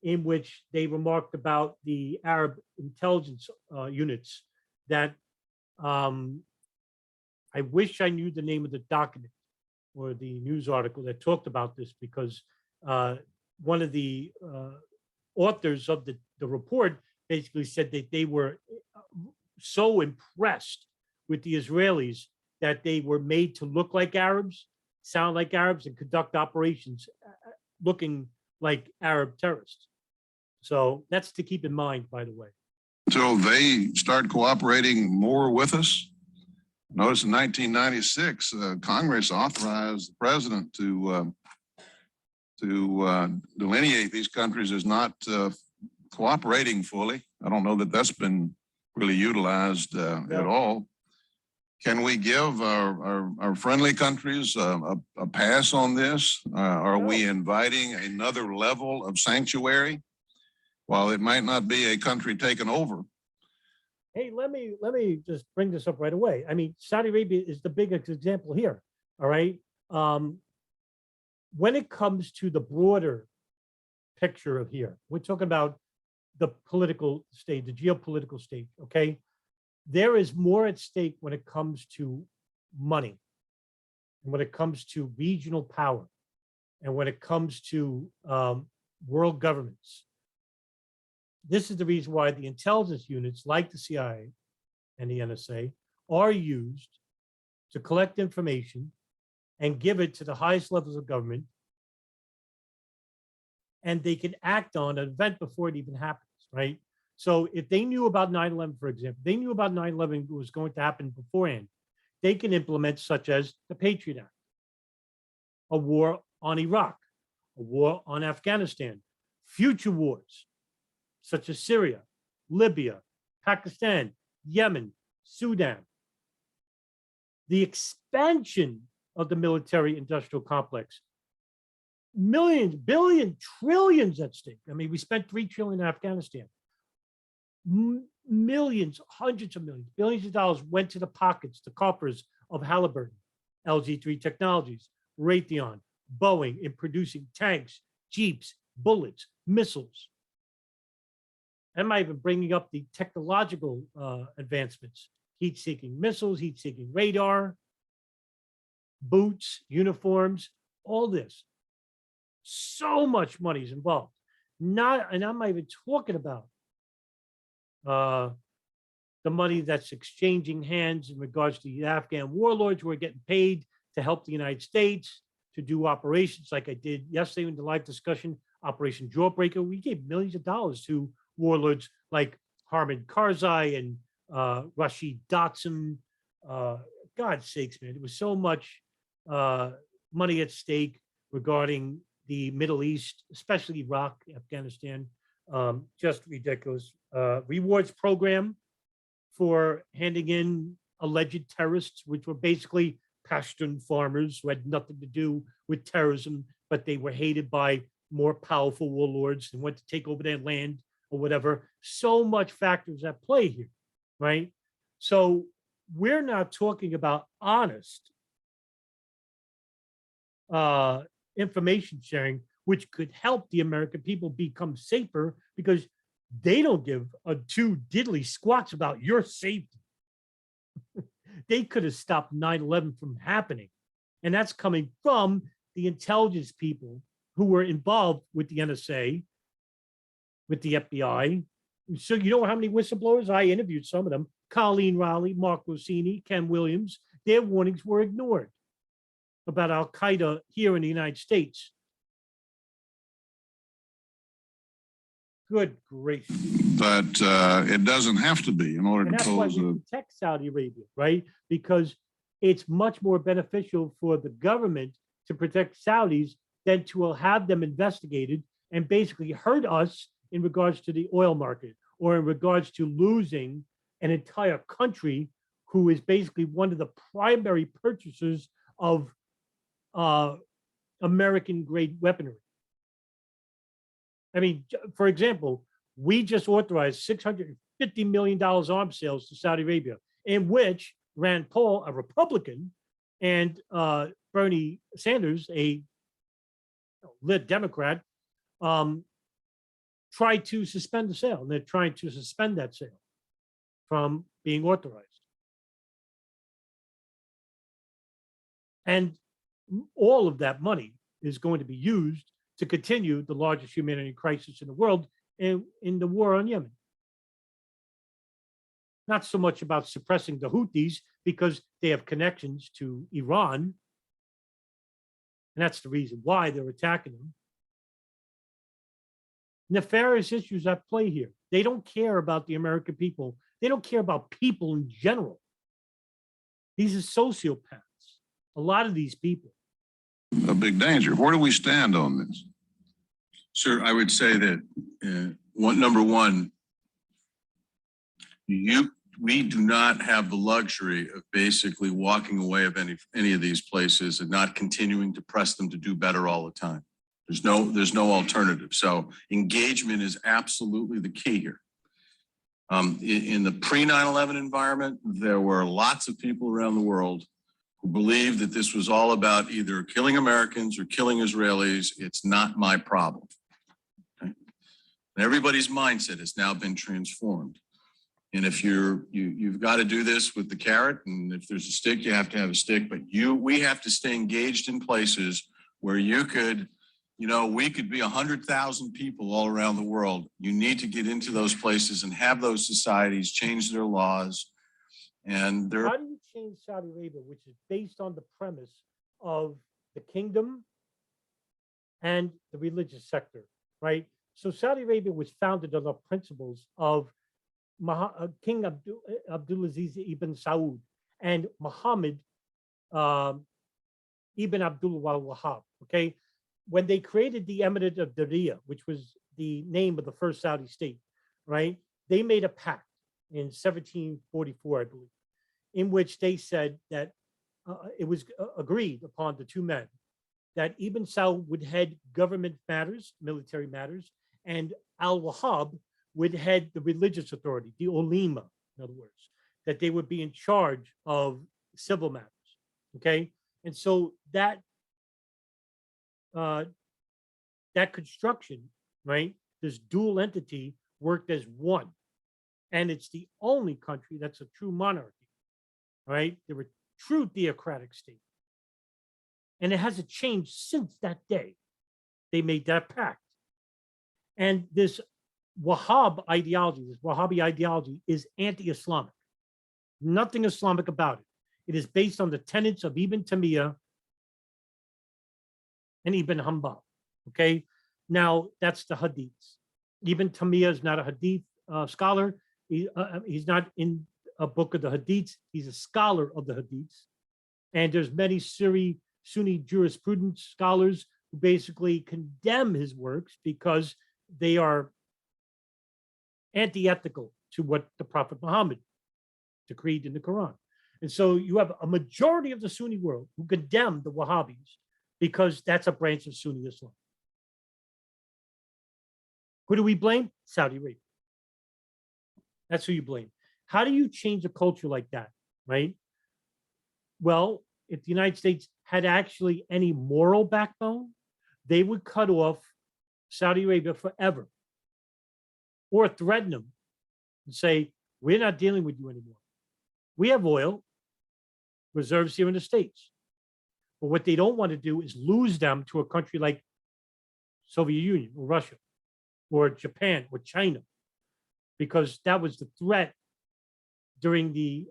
in which they remarked about the Arab intelligence units that I wish I knew the name of the document or the news article that talked about this, because one of the authors of the report basically said that they were so impressed with the Israelis that they were made to look like Arabs, sound like Arabs, and conduct operations looking like Arab terrorists. So that's to keep in mind, by the way. Until they start cooperating more with us. Notice in 1996, Congress authorized the president to delineate these countries as not cooperating fully. I don't know that that's been really utilized at all. Can we give our friendly countries a pass on this? Are we inviting another level of sanctuary? While it might not be a country taken over. Hey, let me just bring this up right away. I mean, Saudi Arabia is the biggest example here. All right. When it comes to the broader picture of here, we're talking about the political state, the geopolitical state. Okay. There is more at stake when it comes to money and when it comes to regional power. and when it comes to world governments. This is the reason why the intelligence units like the CIA and the NSA are used to collect information and give it to the highest levels of government, and they can act on an event before it even happens, right? So if they knew about 9/11, for example, they knew about 9/11 was going to happen beforehand, they can implement such as the Patriot Act, a war on Iraq, a war on Afghanistan, future wars, such as Syria, Libya, Pakistan, Yemen, Sudan. The expansion of the military industrial complex, millions, billions, trillions at stake. I mean, we spent $3 trillion in Afghanistan. Millions, hundreds of millions, billions of dollars went to the pockets, the coffers of Halliburton, LG3 Technologies, Raytheon, Boeing in producing tanks, jeeps, bullets, missiles. I'm not even bringing up the technological advancements, heat-seeking missiles, heat-seeking radar, boots, uniforms, all this. So much money is involved. And I'm not even talking about the money that's exchanging hands in regards to the Afghan warlords who are getting paid to help the United States to do operations like I did yesterday in the live discussion, Operation Jawbreaker. We gave millions of dollars to warlords like Harman Karzai and Rashid Dotson. God's sakes, man, there was so much money at stake regarding the Middle East, especially Iraq, Afghanistan. Just ridiculous. Rewards program for handing in alleged terrorists, which were basically Pashtun farmers who had nothing to do with terrorism, but they were hated by more powerful warlords and went to take over their land or whatever. So much factors at play here, right? So we're not talking about honest information sharing, which could help the American people become safer because they don't give a two diddly squats about your safety. They could have stopped 9/11 from happening. And that's coming from the intelligence people who were involved with the NSA, with the FBI. So you know how many whistleblowers? I interviewed some of them. Colleen Rowley, Mark Rossini, Ken Williams. Their warnings were ignored about Al-Qaeda here in the United States. Good grief. But it doesn't have to be in order And to that's why pose we a. protect Saudi Arabia, right? Because it's much more beneficial for the government to protect Saudis than to have them investigated and basically hurt us in regards to the oil market or in regards to losing an entire country who is basically one of the primary purchasers of American grade weaponry. I mean, for example, we just authorized $650 million arms sales to Saudi Arabia, in which Rand Paul, a Republican, and Bernie Sanders, a lit Democrat, tried to suspend the sale. And they're trying to suspend that sale from being authorized. And all of that money is going to be used to continue the largest humanitarian crisis in the world in the war on Yemen. Not so much about suppressing the Houthis because they have connections to Iran. And that's the reason why they're attacking them. Nefarious issues at play here. They don't care about the American people. They don't care about people in general. These are sociopaths. A lot of these people. A big danger. Where do we stand on this? Sir, I would say that number one, we do not have the luxury of basically walking away of any of these places and not continuing to press them to do better all the time. There's no alternative. So engagement is absolutely the key here. In the pre-9/11 environment, there were lots of people around the world who believed that this was all about either killing Americans or killing Israelis. It's not my problem. Okay? And everybody's mindset has now been transformed. And if you've got to do this with the carrot, and if there's a stick, you have to have a stick. But we have to stay engaged in places where you could, we could be 100,000 people all around the world. You need to get into those places and have those societies change their laws. And there. How do you change Saudi Arabia, which is based on the premise of the kingdom and the religious sector, right? So Saudi Arabia was founded on the principles of King Abdulaziz ibn Saud and Muhammad ibn Abdul Wahhab, okay? When they created the Emirate of Diriyah, which was the name of the first Saudi state, right? They made a pact in 1744, I believe, in which they said that it was agreed upon the two men that Ibn Saud would head government matters, military matters, and Al-Wahhab would head the religious authority, the Ulema, in other words, that they would be in charge of civil matters, okay? And so that that construction, right, this dual entity worked as one. And it's the only country that's a true monarchy, right? They're a true theocratic state. And it hasn't changed since that day. They made that pact. And this Wahhabi ideology is anti-Islamic. Nothing Islamic about it. It is based on the tenets of Ibn Taymiyyah and Ibn Hanbal, okay? Now, that's the Hadiths. Ibn Taymiyyah is not a Hadith scholar. He's not in a book of the Hadiths. He's a scholar of the Hadiths. And there's many Sunni jurisprudence scholars who basically condemn his works because they are anti-ethical to what the Prophet Muhammad decreed in the Quran. And so you have a majority of the Sunni world who condemn the Wahhabis because that's a branch of Sunni Islam. Who do we blame? Saudi Arabia. That's who you blame. How do you change a culture like that, right? Well, if the United States had actually any moral backbone, they would cut off Saudi Arabia forever or threaten them and say, we're not dealing with you anymore. We have oil reserves here in the States. But what they don't want to do is lose them to a country like Soviet Union or Russia or Japan or China, because that was the threat during the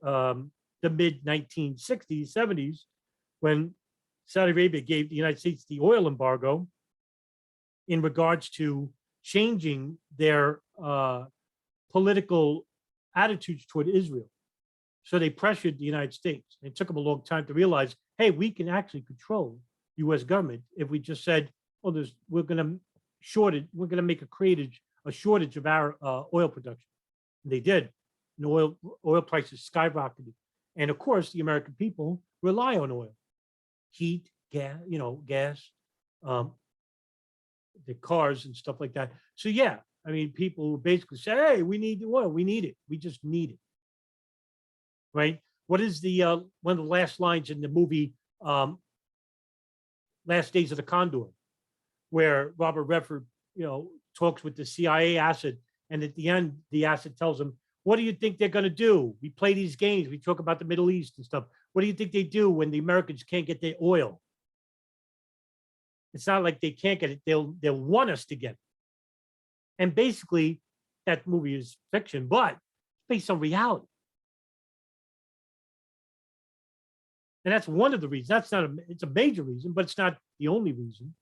mid 1960s, 70s, when Saudi Arabia gave the United States the oil embargo in regards to changing their political attitudes toward Israel. So they pressured the United States. It took them a long time to realize, hey, we can actually control U.S. government if we just said, oh, we're going to make a shortage of our oil production. And they did. And oil prices skyrocketed. And of course, the American people rely on oil, heat, gas, the cars and stuff like that. So yeah, I mean, people basically say, hey, we need the oil. We need it. We just need it. Right? What is the one of the last lines in the movie Last Days of the Condor, where Robert Redford, talks with the CIA asset, and at the end, the asset tells him, what do you think they're going to do? We play these games. We talk about the Middle East and stuff. What do you think they do when the Americans can't get their oil? It's not like they can't get it. They'll want us to get it. And basically, that movie is fiction, but it's based on reality. And that's one of the reasons. It's a major reason, but it's not the only reason.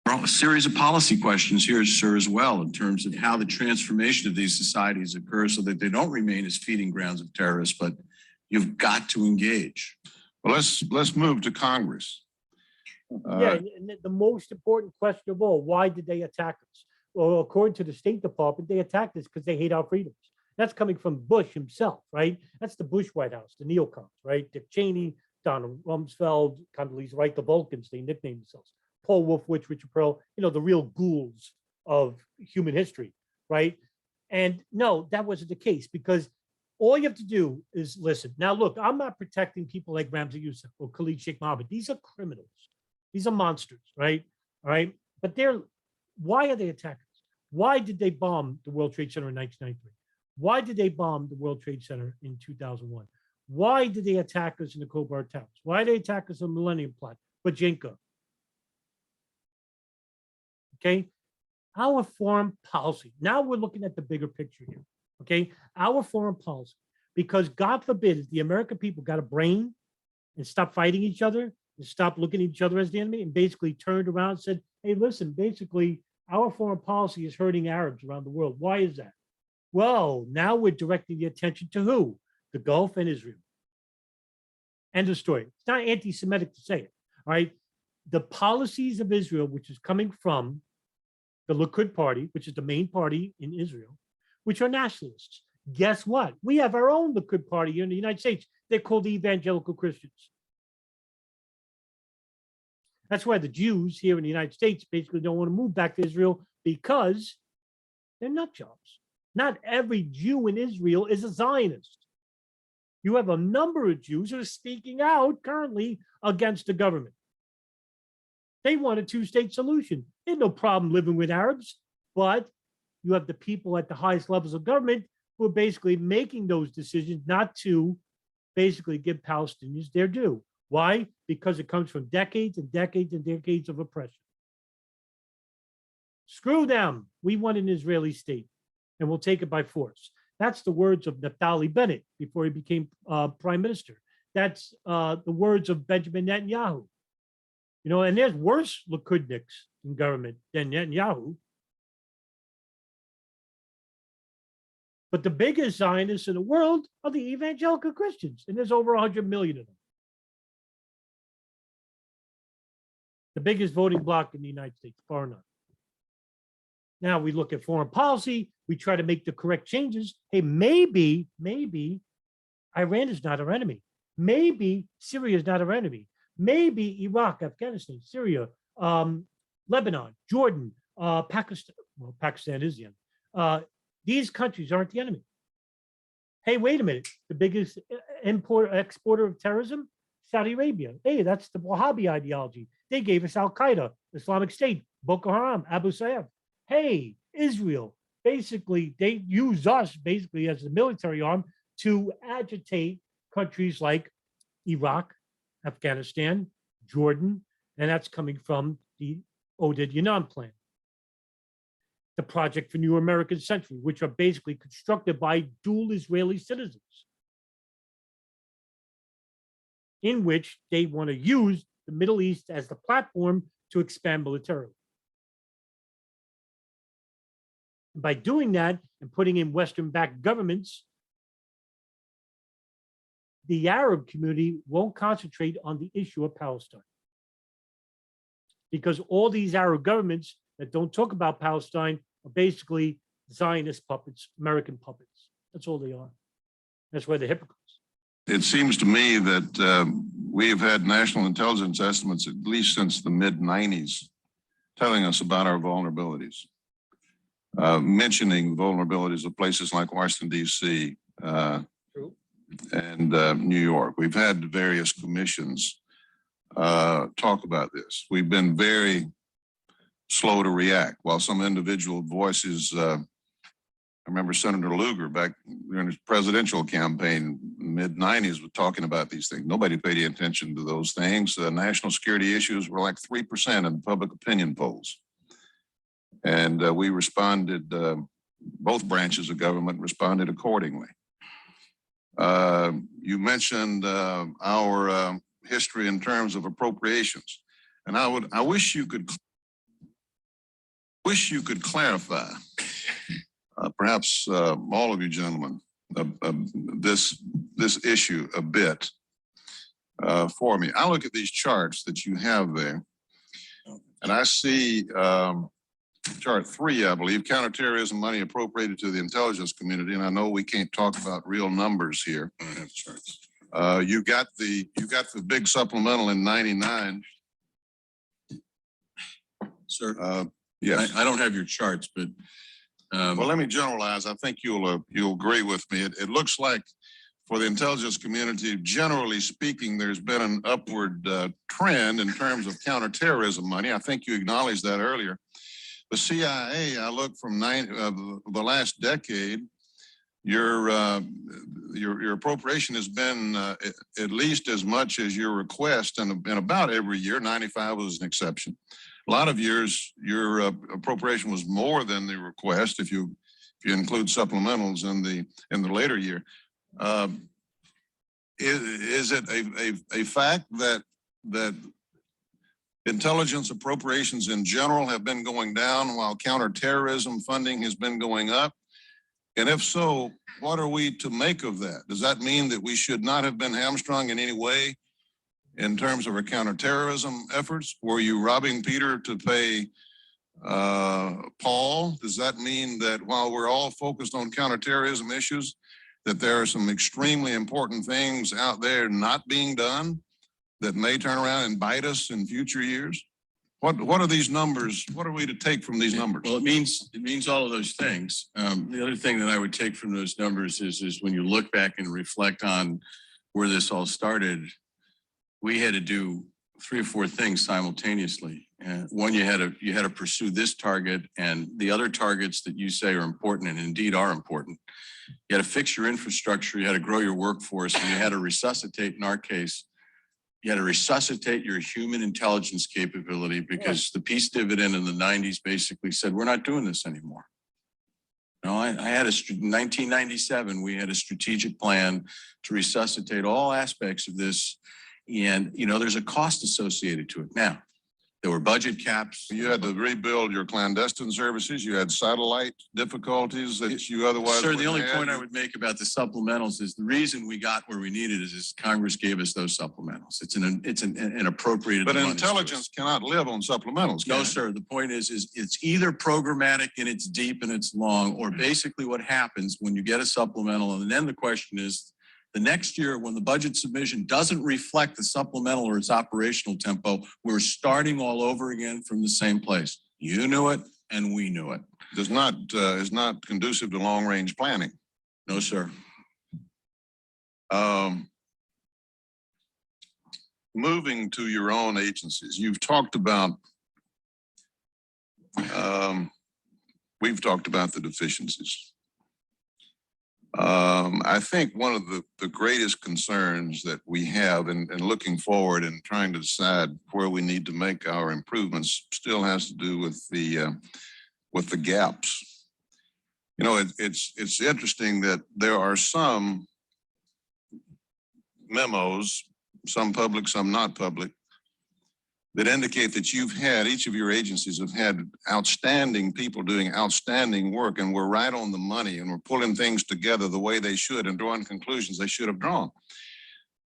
There are a series of policy questions here, sir, as well, in terms of how the transformation of these societies occurs so that they don't remain as feeding grounds of terrorists, but you've got to engage. Well, let's move to Congress. Yeah, and the most important question of all, why did they attack us? Well, according to the State Department, they attacked us because they hate our freedoms. That's coming from Bush himself, right? That's the Bush White House, the neocons, right? Dick Cheney, Donald Rumsfeld, Condoleezza Rice, the Vulcans, they nicknamed themselves. Paul Wolfowitz, Richard Pearl, the real ghouls of human history, right? And no, that wasn't the case, because all you have to do is listen. Now, look, I'm not protecting people like Ramzi Youssef or Khalid Sheikh Mohammed. These are criminals. These are monsters, right? All right. But why are they attacking us? Why did they bomb the World Trade Center in 1993? Why did they bomb the World Trade Center in 2001? Why did they attack us in the Khobar Towers? Why did they attack us on the Millennium Plot, Bajinka, okay? Our foreign policy. Now we're looking at the bigger picture here, okay? Our foreign policy, because God forbid, if the American people got a brain and stopped fighting each other and stopped looking at each other as the enemy and basically turned around and said, hey, listen, basically our foreign policy is hurting Arabs around the world. Why is that? Well, now we're directing the attention to who? The Gulf and Israel. End of story. It's not anti-Semitic to say it, all right? The policies of Israel, which is coming from the Likud party, which is the main party in Israel, which are nationalists. Guess what? We have our own Likud party here in the United States. They're called the evangelical Christians. That's why the Jews here in the United States basically don't want to move back to Israel because they're nut jobs. Not every Jew in Israel is a Zionist. You have a number of Jews who are speaking out currently against the government. They want a two-state solution. There's no problem living with Arabs, but you have the people at the highest levels of government who are basically making those decisions not to basically give Palestinians their due. Why? Because it comes from decades and decades and decades of oppression. Screw them. We want an Israeli state, and we'll take it by force. That's the words of Naftali Bennett before he became prime minister. That's the words of Benjamin Netanyahu. You know, and there's worse Likudniks in government than Netanyahu. But the biggest Zionists in the world are the evangelical Christians, and there's over 100 million of them. The biggest voting bloc in the United States, far none. Now we look at foreign policy, we try to make the correct changes. Hey, maybe Iran is not our enemy. Maybe Syria is not our enemy. Maybe Iraq, Afghanistan, Syria, Lebanon, Jordan, Pakistan. Well, Pakistan is the enemy. These countries aren't the enemy. Hey, wait a minute. The biggest exporter of terrorism, Saudi Arabia. Hey, that's the Wahhabi ideology. They gave us Al-Qaeda, Islamic State, Boko Haram, Abu Sayyaf. Hey, Israel. Basically, they use us basically as the military arm to agitate countries like Iraq, Afghanistan, Jordan, and that's coming from the Oded Yanan plan. The Project for New American Century, which are basically constructed by dual Israeli citizens, in which they want to use the Middle East as the platform to expand militarily. By doing that and putting in Western-backed governments, the Arab community won't concentrate on the issue of Palestine. Because all these Arab governments that don't talk about Palestine are basically Zionist puppets, American puppets. That's all they are. That's why they're hypocrites. It seems to me that we have had national intelligence estimates at least since the mid-90s telling us about our vulnerabilities, mentioning the vulnerabilities of places like Washington, D.C., and New York. We've had various commissions talk about this. We've been very slow to react. While some individual voices, I remember Senator Lugar back during his presidential campaign, mid-90s, was talking about these things. Nobody paid any attention to those things. National security issues were like 3% in public opinion polls. And we responded, both branches of government responded accordingly. You mentioned our history in terms of appropriations, and I wish you could clarify, perhaps all of you gentlemen, this issue a bit for me. I look at these charts that you have there, and I see chart 3, I believe, counterterrorism money appropriated to the intelligence community. And I know we can't talk about real numbers here. I don't have charts. You got the big supplemental in '99. Sir, yes. I don't have your charts, but well, let me generalize. I think you'll agree with me. It looks like for the intelligence community, generally speaking, there's been an upward trend in terms of counterterrorism money. I think you acknowledged that earlier. The CIA, I look from the last decade, your appropriation has been at least as much as your request, and about every year. 95 was an exception. a lot of years, your appropriation was more than the request if you include supplementals in the later year. Is it a fact that intelligence appropriations in general have been going down while counterterrorism funding has been going up? And if so, what are we to make of that? Does that mean that we should not have been hamstrung in any way in terms of our counterterrorism efforts? Were you robbing Peter to pay Paul? Does that mean that while we're all focused on counterterrorism issues, that there are some extremely important things out there not being done that may turn around and bite us in future years? What are these numbers? What are we to take from these numbers? Well, it means all of those things. The other thing that I would take from those numbers is when you look back and reflect on where this all started, we had to do 3 or 4 things simultaneously. One, you had to pursue this target, and the other targets that you say are important and indeed are important. You had to fix your infrastructure, you had to grow your workforce, and you had to resuscitate, in our case, you had to resuscitate your human intelligence capability, because the peace dividend in the 90s basically said, we're not doing this anymore. You know, I had in 1997, we had a strategic plan to resuscitate all aspects of this. And, you know, there's a cost associated to it. Now, there were budget caps. You had to rebuild your clandestine services. You had satellite difficulties that you otherwise Sir, the only have. point I would make about the supplementals is the reason we got where we needed is Congress gave us those supplementals. It's an appropriated. But intelligence cannot live on supplementals. No, sir. The point is it's either programmatic and it's deep and it's long, or basically what happens when you get a supplemental. And then the question is, the next year, when the budget submission doesn't reflect the supplemental or its operational tempo, we're starting all over again from the same place. You knew it, and we knew it. Is not conducive to long-range planning. No, sir. Moving to your own agencies, you've talked about. We've talked about the deficiencies. I think one of the greatest concerns that we have in looking forward and trying to decide where we need to make our improvements still has to do with the gaps. You know, it's interesting that there are some memos, some public, some not public, that indicate that each of your agencies have had outstanding people doing outstanding work, and we're right on the money, and we're pulling things together the way they should and drawing conclusions they should have drawn.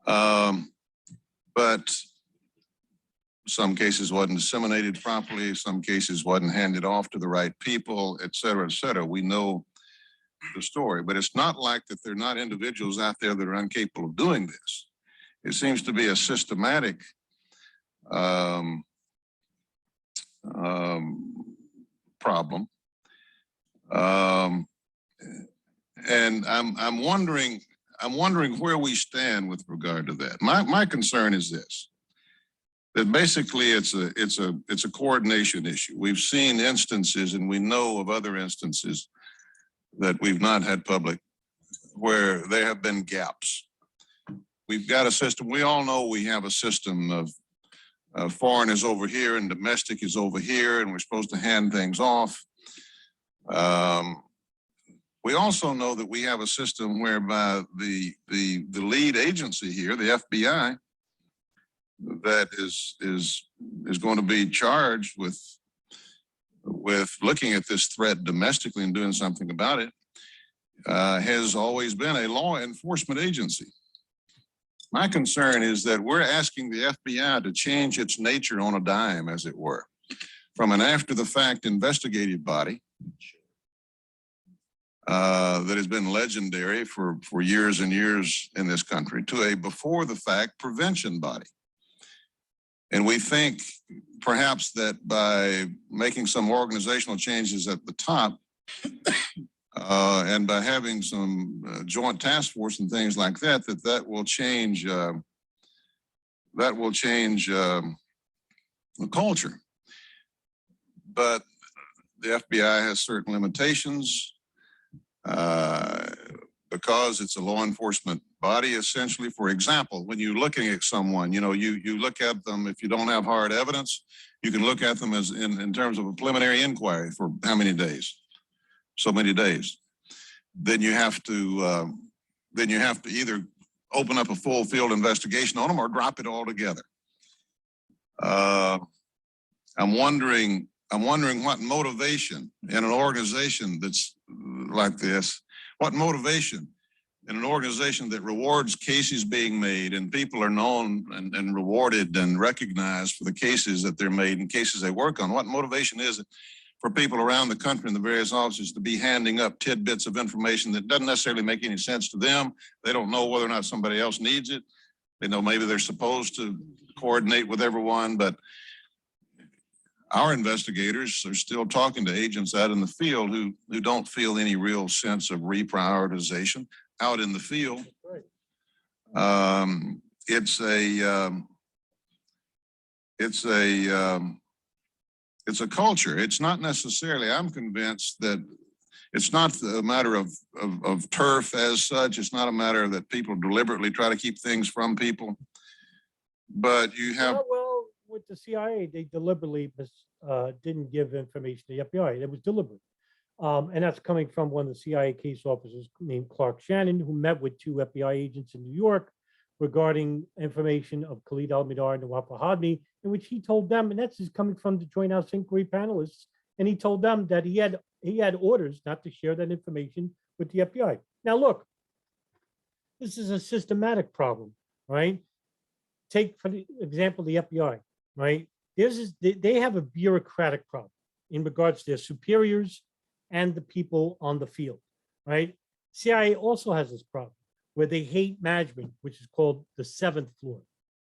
But some cases wasn't disseminated properly, some cases wasn't handed off to the right people, et cetera, et cetera. We know the story, but it's not like that there are not individuals out there that are incapable of doing this. It seems to be a systematic problem. And I'm wondering where we stand with regard to that. My concern is this, that basically it's a coordination issue. We've seen instances, and we know of other instances that we've not had public, where there have been gaps. We've got a system, we all know we have a system of foreign is over here and domestic is over here, and we're supposed to hand things off. We also know that we have a system whereby the lead agency here, the FBI, that is going to be charged with looking at this threat domestically and doing something about it, has always been a law enforcement agency. My concern is that we're asking the FBI to change its nature on a dime, as it were, from an after-the-fact investigative body that has been legendary for years and years in this country to a before-the-fact prevention body. And we think perhaps that by making some organizational changes at the top and by having some joint task force and things like that, that will change the culture. But the FBI has certain limitations. because it's a law enforcement body, essentially. For example, when you're looking at someone, you know, you look at them, if you don't have hard evidence, you can look at them as in terms of a preliminary inquiry for how many days? So many days. Then you have to either open up a full field investigation on them or drop it altogether. I'm wondering what motivation in an organization that's like this, what motivation in an organization that rewards cases being made and people are known and rewarded and recognized for the cases that they're made and cases they work on, what motivation is it for people around the country in the various offices to be handing up tidbits of information that doesn't necessarily make any sense to them? They don't know whether or not somebody else needs it. They know maybe they're supposed to coordinate with everyone, but our investigators are still talking to agents out in the field who don't feel any real sense of reprioritization out in the field. It's a culture. It's not necessarily, I'm convinced that it's not a matter of turf as such. It's not a matter that people deliberately try to keep things from people, but you have. Well, with the CIA, they deliberately didn't give information to the FBI. It was deliberate. And that's coming from one of the CIA case officers named Clark Shannon, who met with 2 FBI agents in New York regarding information of Khalid al-Mihdhar and Nawaf al-Hadmi, in which he told them, and that's coming from the Joint House Inquiry panelists, and he told them that he had orders not to share that information with the FBI. Now, look, this is a systematic problem, right? Take, for example, the FBI, right? They have a bureaucratic problem in regards to their superiors and the people on the field, right? CIA also has this problem where they hate management, which is called the 7th floor,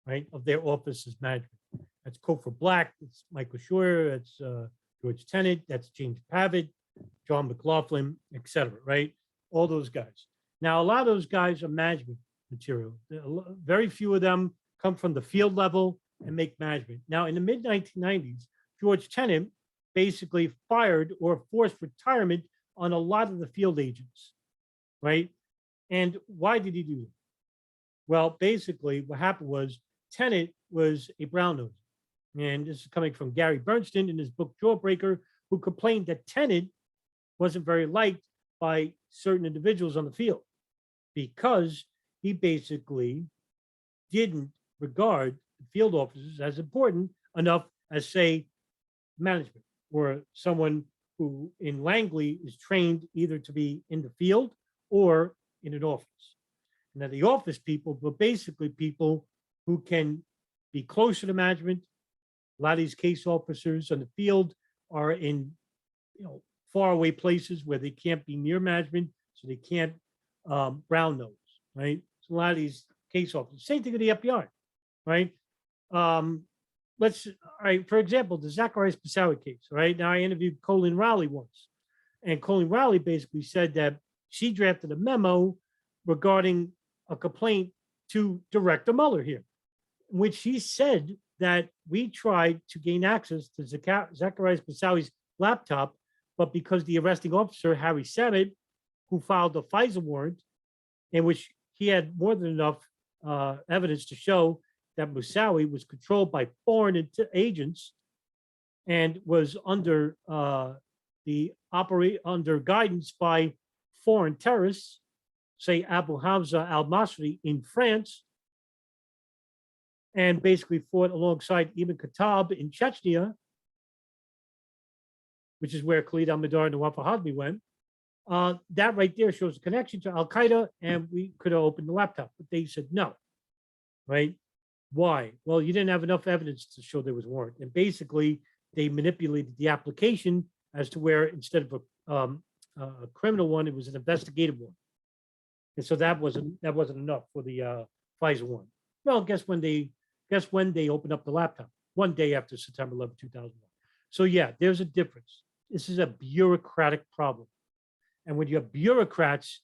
right, of their office's management. That's Cofer Black, it's Michael Scheuer, that's George Tenet, that's James Pavitt, John McLaughlin, et cetera, right? All those guys. Now, a lot of those guys are management material. Very few of them come from the field level and make management. Now, in the mid-1990s, George Tenet basically fired or forced retirement on a lot of the field agents, right? And why did he do that? Well, basically, what happened was Tenet was a brown noser. And this is coming from Gary Bernstein in his book Jawbreaker, who complained that Tenet wasn't very liked by certain individuals on the field because he basically didn't regard field officers as important enough as, say, management or someone who in Langley is trained either to be in the field or in an office. And that the office people were basically people who can be closer to management. A lot of these case officers on the field are in, far away places where they can't be near management, so they can't brown nose, right? So a lot of these case officers, same thing with the FBI, right? All right, for example, the Zacharias Passawi case, right? Now I interviewed Colleen Rowley once, and Colleen Rowley basically said that she drafted a memo regarding a complaint to Director Mueller here, in which she said that we tried to gain access to Zacharias Passawi's laptop, but because the arresting officer, Harry Samit, who filed a FISA warrant, in which he had more than enough evidence to show that Moussaoui was controlled by foreign agents and was under under guidance by foreign terrorists, say Abu Hamza al-Masri in France, and basically fought alongside Ibn Khattab in Chechnya, which is where Khalid al-Mihdhar and Nawaf al-Hadmi went. That right there shows a connection to Al-Qaeda, and we could have opened the laptop, but they said no, right? Why? Well, you didn't have enough evidence to show there was a warrant. And basically, they manipulated the application as to where instead of a criminal one, it was an investigative one. And so that wasn't enough for the FISA warrant. Well, guess when they opened up the laptop? One day after September 11, 2001. So yeah, there's a difference. This is a bureaucratic problem. And when you have bureaucrats,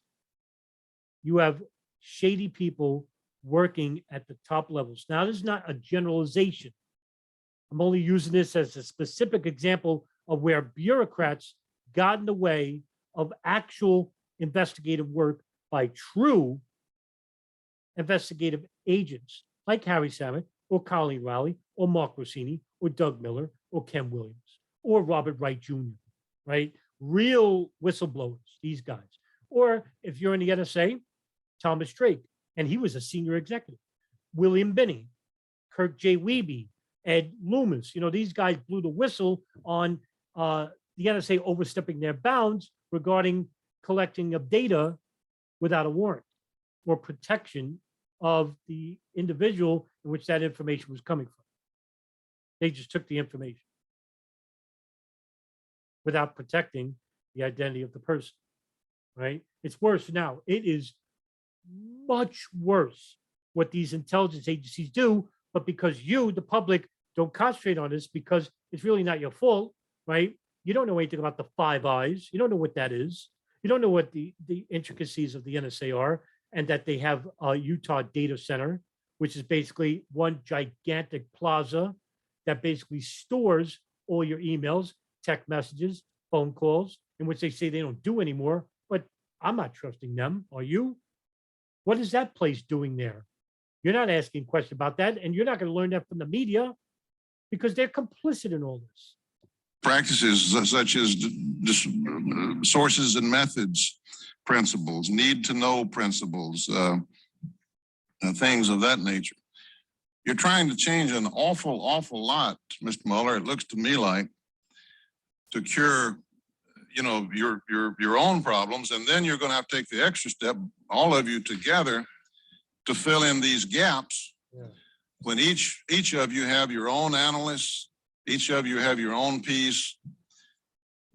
you have shady people working at the top levels. Now, this is not a generalization. I'm only using this as a specific example of where bureaucrats got in the way of actual investigative work by true investigative agents like Harry Samet or Colleen Rowley or Mark Rossini or Doug Miller or Ken Williams or Robert Wright Jr., right? Real whistleblowers, these guys. Or if you're in the NSA, Thomas Drake, and he was a senior executive. William Binney, Kirk J. Wiebe, Ed Loomis. These guys blew the whistle on the NSA overstepping their bounds regarding collecting of data without a warrant or protection of the individual in which that information was coming from. They just took the information without protecting the identity of the person, right? It's worse now. It is much worse what these intelligence agencies do, but because you, the public, don't concentrate on this because it's really not your fault, right? You don't know anything about the Five Eyes. You don't know what that is. You don't know what the intricacies of the NSA are, and that they have a Utah data center, which is basically one gigantic plaza that basically stores all your emails, text messages, phone calls, in which they say they don't do anymore. But I'm not trusting them. Are you? What is that place doing there? You're not asking questions about that, and you're not going to learn that from the media because they're complicit in all this. Practices such as sources and methods principles, need to know principles, things of that nature. You're trying to change an awful lot, Mr. Mueller, it looks to me like, to cure your own problems, and then you're going to have to take the extra step, all of you together, to fill in these gaps. Yeah. When each of you have your own analysts, each of you have your own piece.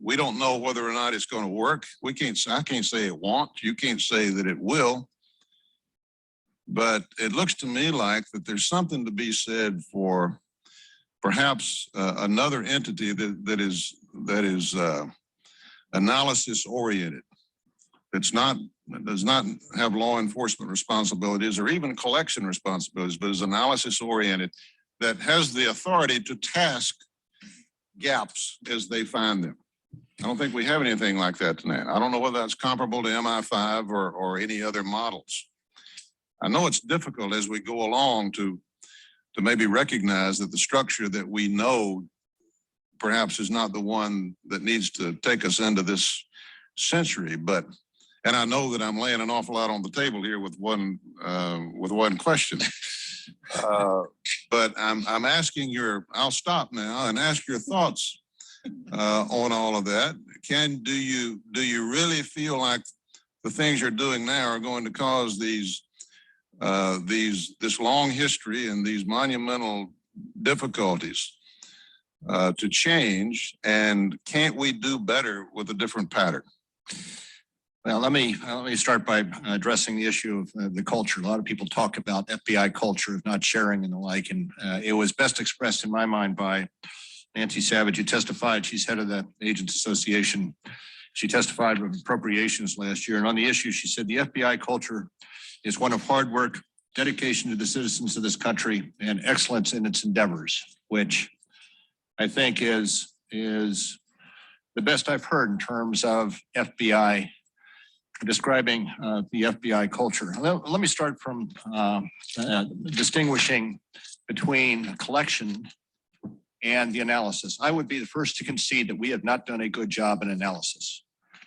We don't know whether or not it's going to work. I can't say it won't. You can't say that it will. But it looks to me like that there's something to be said for perhaps another entity that is analysis oriented. That does not have law enforcement responsibilities or even collection responsibilities, but is analysis oriented, that has the authority to task gaps as they find them. I don't think we have anything like that tonight. I don't know whether that's comparable to MI5 or any other models. I know it's difficult as we go along to maybe recognize that the structure that we know perhaps is not the one that needs to take us into this century, and I know that I'm laying an awful lot on the table here with one question. But I'm asking I'll stop now and ask your thoughts on all of that. Do you really feel like the things you're doing now are going to cause this long history and these monumental difficulties to change? And can't we do better with a different pattern? Well, let me start by addressing the issue of the culture. A lot of people talk about FBI culture of not sharing and the like, and it was best expressed in my mind by Nancy Savage, who testified. She's head of the Agents Association. She testified with appropriations last year, and on the issue, she said the FBI culture is one of hard work, dedication to the citizens of this country, and excellence in its endeavors, which I think is the best I've heard in terms of FBI describing the FBI culture. Let me start from distinguishing between collection and the analysis. I would be the first to concede that we have not done a good job in analysis.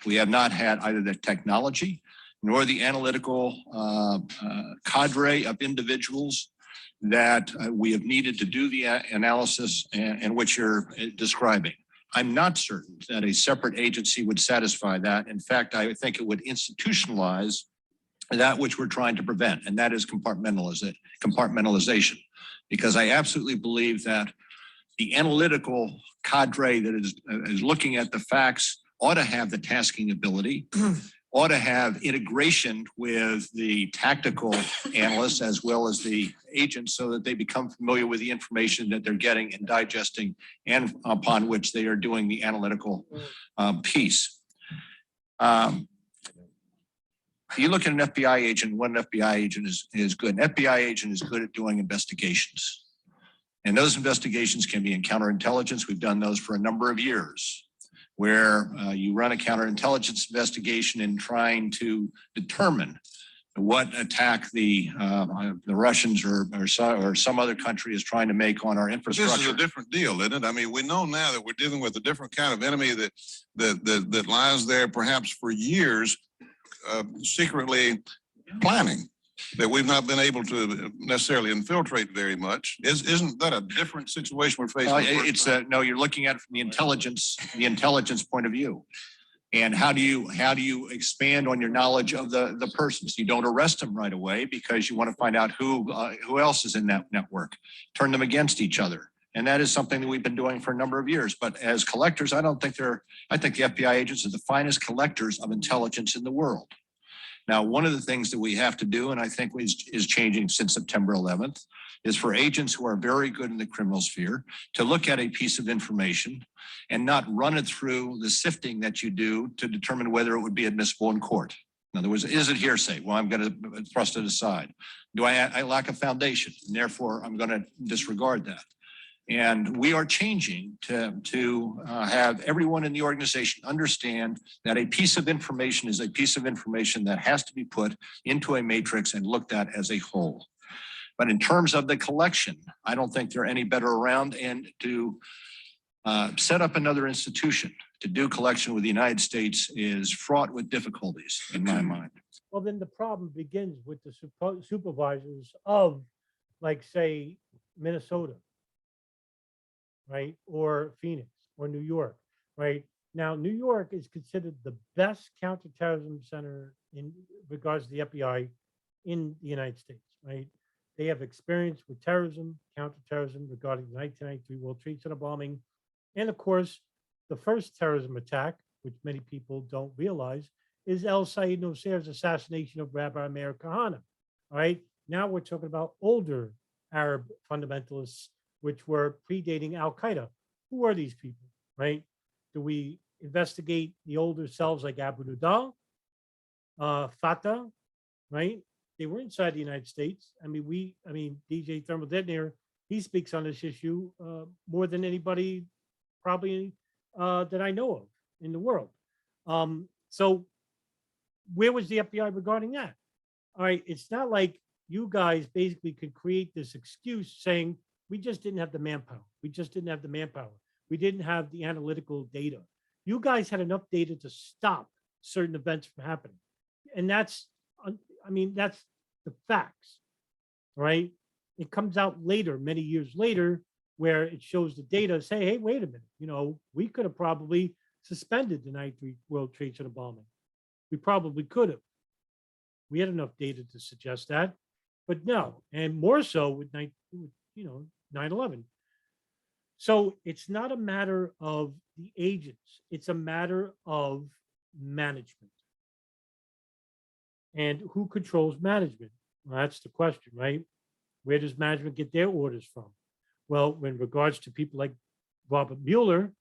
We have not had either the technology nor the analytical cadre of individuals that we have needed to do the analysis and which you're describing. I'm not certain that a separate agency would satisfy that. In fact, I think it would institutionalize that which we're trying to prevent, and that is compartmentalization. Because I absolutely believe that the analytical cadre that is looking at the facts ought to have the tasking ability, ought to have integration with the tactical analysts as well as the agents so that they become familiar with the information that they're getting and digesting and upon which they are doing the analytical piece. You look at an FBI agent, one FBI agent is good. An FBI agent is good at doing investigations. And those investigations can be in counterintelligence. We've done those for a number of years. where you run a counterintelligence investigation in trying to determine what attack the Russians or some other country is trying to make on our But infrastructure. this is a different deal, isn't it? I mean, we know now that we're dealing with a different kind of enemy that lies there perhaps for years, secretly planning, that we've not been able to necessarily infiltrate very much. Isn't that a different situation we're facing? No, you're looking at it from the intelligence point of view. And how do you expand on your knowledge of the persons? You don't arrest them right away because you want to find out who else is in that network, turn them against each other. And that is something that we've been doing for a number of years. But as collectors, I think the FBI agents are the finest collectors of intelligence in the world. Now, one of the things that we have to do, and I think is changing since September 11th, is for agents who are very good in the criminal sphere to look at a piece of information and not run it through the sifting that you do to determine whether it would be admissible in court. In other words, is it hearsay? Well, I'm going to thrust it aside. Do I lack a foundation? And therefore, I'm going to disregard that. And we are changing to have everyone in the organization understand that a piece of information is a piece of information that has to be put into a matrix and looked at as a whole. But in terms of the collection, I don't think they're any better around. And to set up another institution to do collection with the United States is fraught with difficulties in my mind. Well, then the problem begins with the supervisors of, like, say, Minnesota, right? Or Phoenix or New York, right? Now, New York is considered the best counterterrorism center in regards to the FBI in the United States, right? They have experience with terrorism, counterterrorism regarding the 1993 World Trade Center bombing. And of course, the first terrorism attack, which many people don't realize, is El Sayed Noseir's assassination of Rabbi Meir Kahane. All right. Now we're talking about older Arab fundamentalists, which were predating Al Qaeda. Who are these people? Right? Do we investigate the older selves like Abu Nidal, Fatah? Right? They were inside the United States. I mean, DJ Thermal Detonator, he speaks on this issue more than anybody probably that I know of in the world. So where was the FBI regarding that? All right, it's not like you guys basically could create this excuse saying we just didn't have the manpower. We just didn't have the manpower. We didn't have the analytical data. You guys had enough data to stop certain events from happening. And that's the facts, right? It comes out later, many years later, where it shows the data say, hey, wait a minute, we could have probably suspended the 93 World Trade Center bombing. We probably could have. We had enough data to suggest that, but no, and more so with 9/11. So it's not a matter of the agents, it's a matter of management. And who controls management? Well, that's the question, right? Where does management get their orders from? Well, in regards to people like Robert Mueller,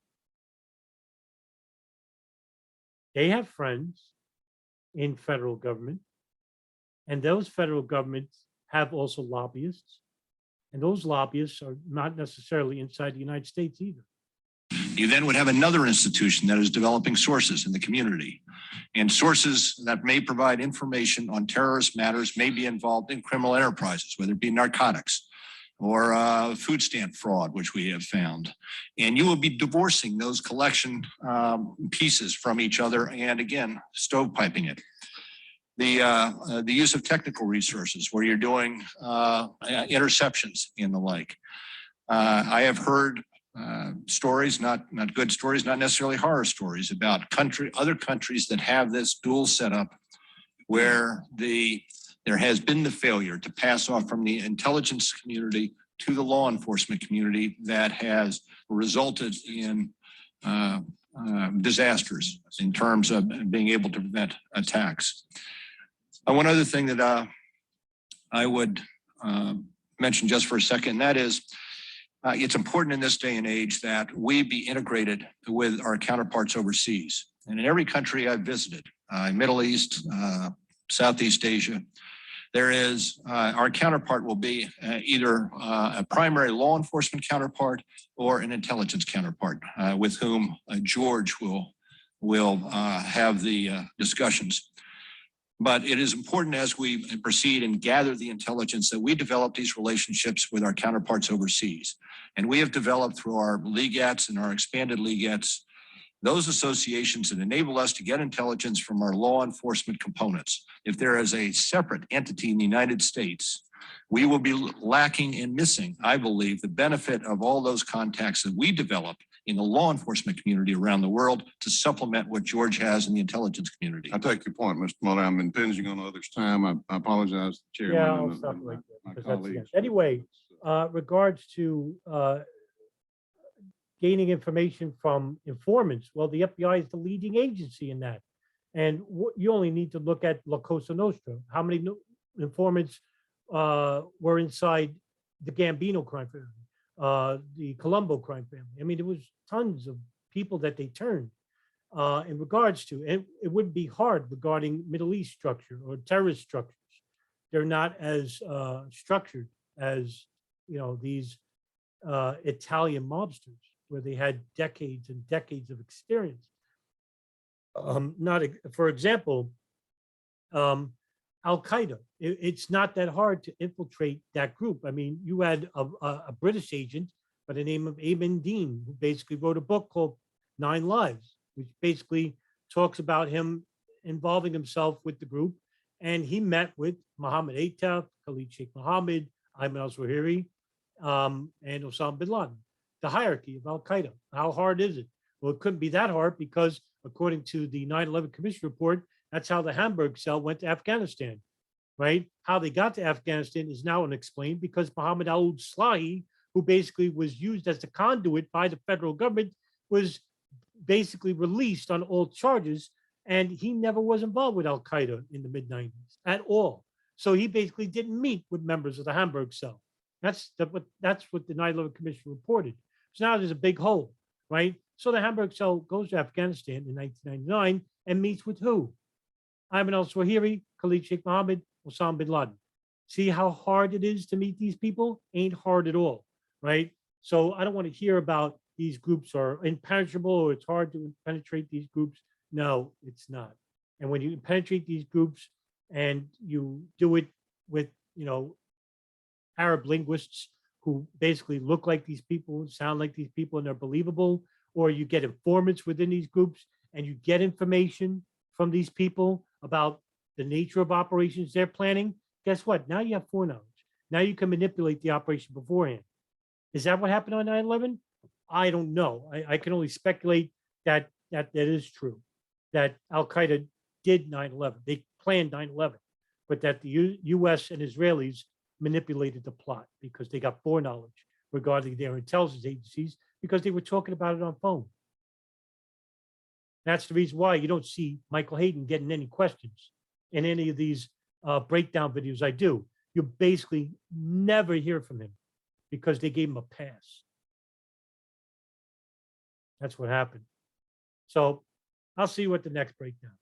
they have friends in federal government, and those federal governments have also lobbyists, and those lobbyists are not necessarily inside the United States either. You then would have another institution that is developing sources in the community, and sources that may provide information on terrorist matters may be involved in criminal enterprises, whether it be narcotics or food stamp fraud, which we have found. And you will be divorcing those collection pieces from each other and, again, stovepiping it. The use of technical resources where you're doing interceptions and the like. I have heard stories, not good stories, not necessarily horror stories, about other countries that have this dual setup where there has been the failure to pass off from the intelligence community to the law enforcement community that has resulted in disasters in terms of being able to prevent attacks. One other thing that I would mention just for a second, and that is it's important in this day and age that we be integrated with our counterparts overseas. And in every country I've visited, Middle East, Southeast Asia, There is, our counterpart will be either a primary law enforcement counterpart or an intelligence counterpart with whom George will have the discussions. But it is important as we proceed and gather the intelligence that we develop these relationships with our counterparts overseas. And we have developed through our legates and our expanded legates those associations that enable us to get intelligence from our law enforcement components. If there is a separate entity in the United States, we will be lacking and missing, I believe, the benefit of all those contacts that we develop in the law enforcement community around the world to supplement what George has in the intelligence community. I take your point, Mr. Mueller. I'm impinging on others' time. I apologize, Chairman. Yeah, and I'll the- stop and right my- there my because that's the colleagues. end. Anyway, regards to gaining information from informants, well, the FBI is the leading agency in that. And you only need to look at La Cosa Nostra. How many informants were inside the Gambino crime family, the Colombo crime family? I mean, there was tons of people that they turned in regards to, and it wouldn't be hard regarding Middle East structure or terrorist structures. They're not as structured as, these Italian mobsters, where they had decades and decades of experience. For example, Al-Qaeda. It's not that hard to infiltrate that group. I mean, you had a British agent by the name of Ayman Dean, who basically wrote a book called 9 Lives, which basically talks about him involving himself with the group. And he met with Mohammed Ataf, Khalid Sheikh Mohammed, Ayman al-Zawahiri, and Osama bin Laden. The hierarchy of Al-Qaeda. How hard is it? Well, it couldn't be that hard because according to the 9/11 Commission report, that's how the Hamburg cell went to Afghanistan, right? How they got to Afghanistan is now unexplained because Mohammed al-Slahi, who basically was used as the conduit by the federal government, was basically released on all charges, and he never was involved with Al-Qaeda in the mid-90s at all. So he basically didn't meet with members of the Hamburg cell. That's what the 9/11 Commission reported. So now there's a big hole, right? So the Hamburg cell goes to Afghanistan in 1999 and meets with who? Ayman al-Zawahiri, Khalid Sheikh Mohammed, Osama bin Laden. See how hard it is to meet these people? Ain't hard at all, right? So I don't want to hear about these groups are impenetrable or it's hard to penetrate these groups. No, it's not. And when you penetrate these groups and you do it with, Arab linguists who basically look like these people, sound like these people, and they're believable, or you get informants within these groups and you get information from these people about the nature of operations they're planning, guess what? Now you have foreknowledge. Now you can manipulate the operation beforehand. Is that what happened on 9/11? I don't know. I can only speculate that is true, that Al-Qaeda did 9/11. They planned 9/11, but that the U.S. and Israelis manipulated the plot because they got foreknowledge regarding their intelligence agencies because they were talking about it on phone. That's the reason why you don't see Michael Hayden getting any questions in any of these breakdown videos I do. You basically never hear from him because they gave him a pass. That's what happened. So I'll see you at the next breakdown.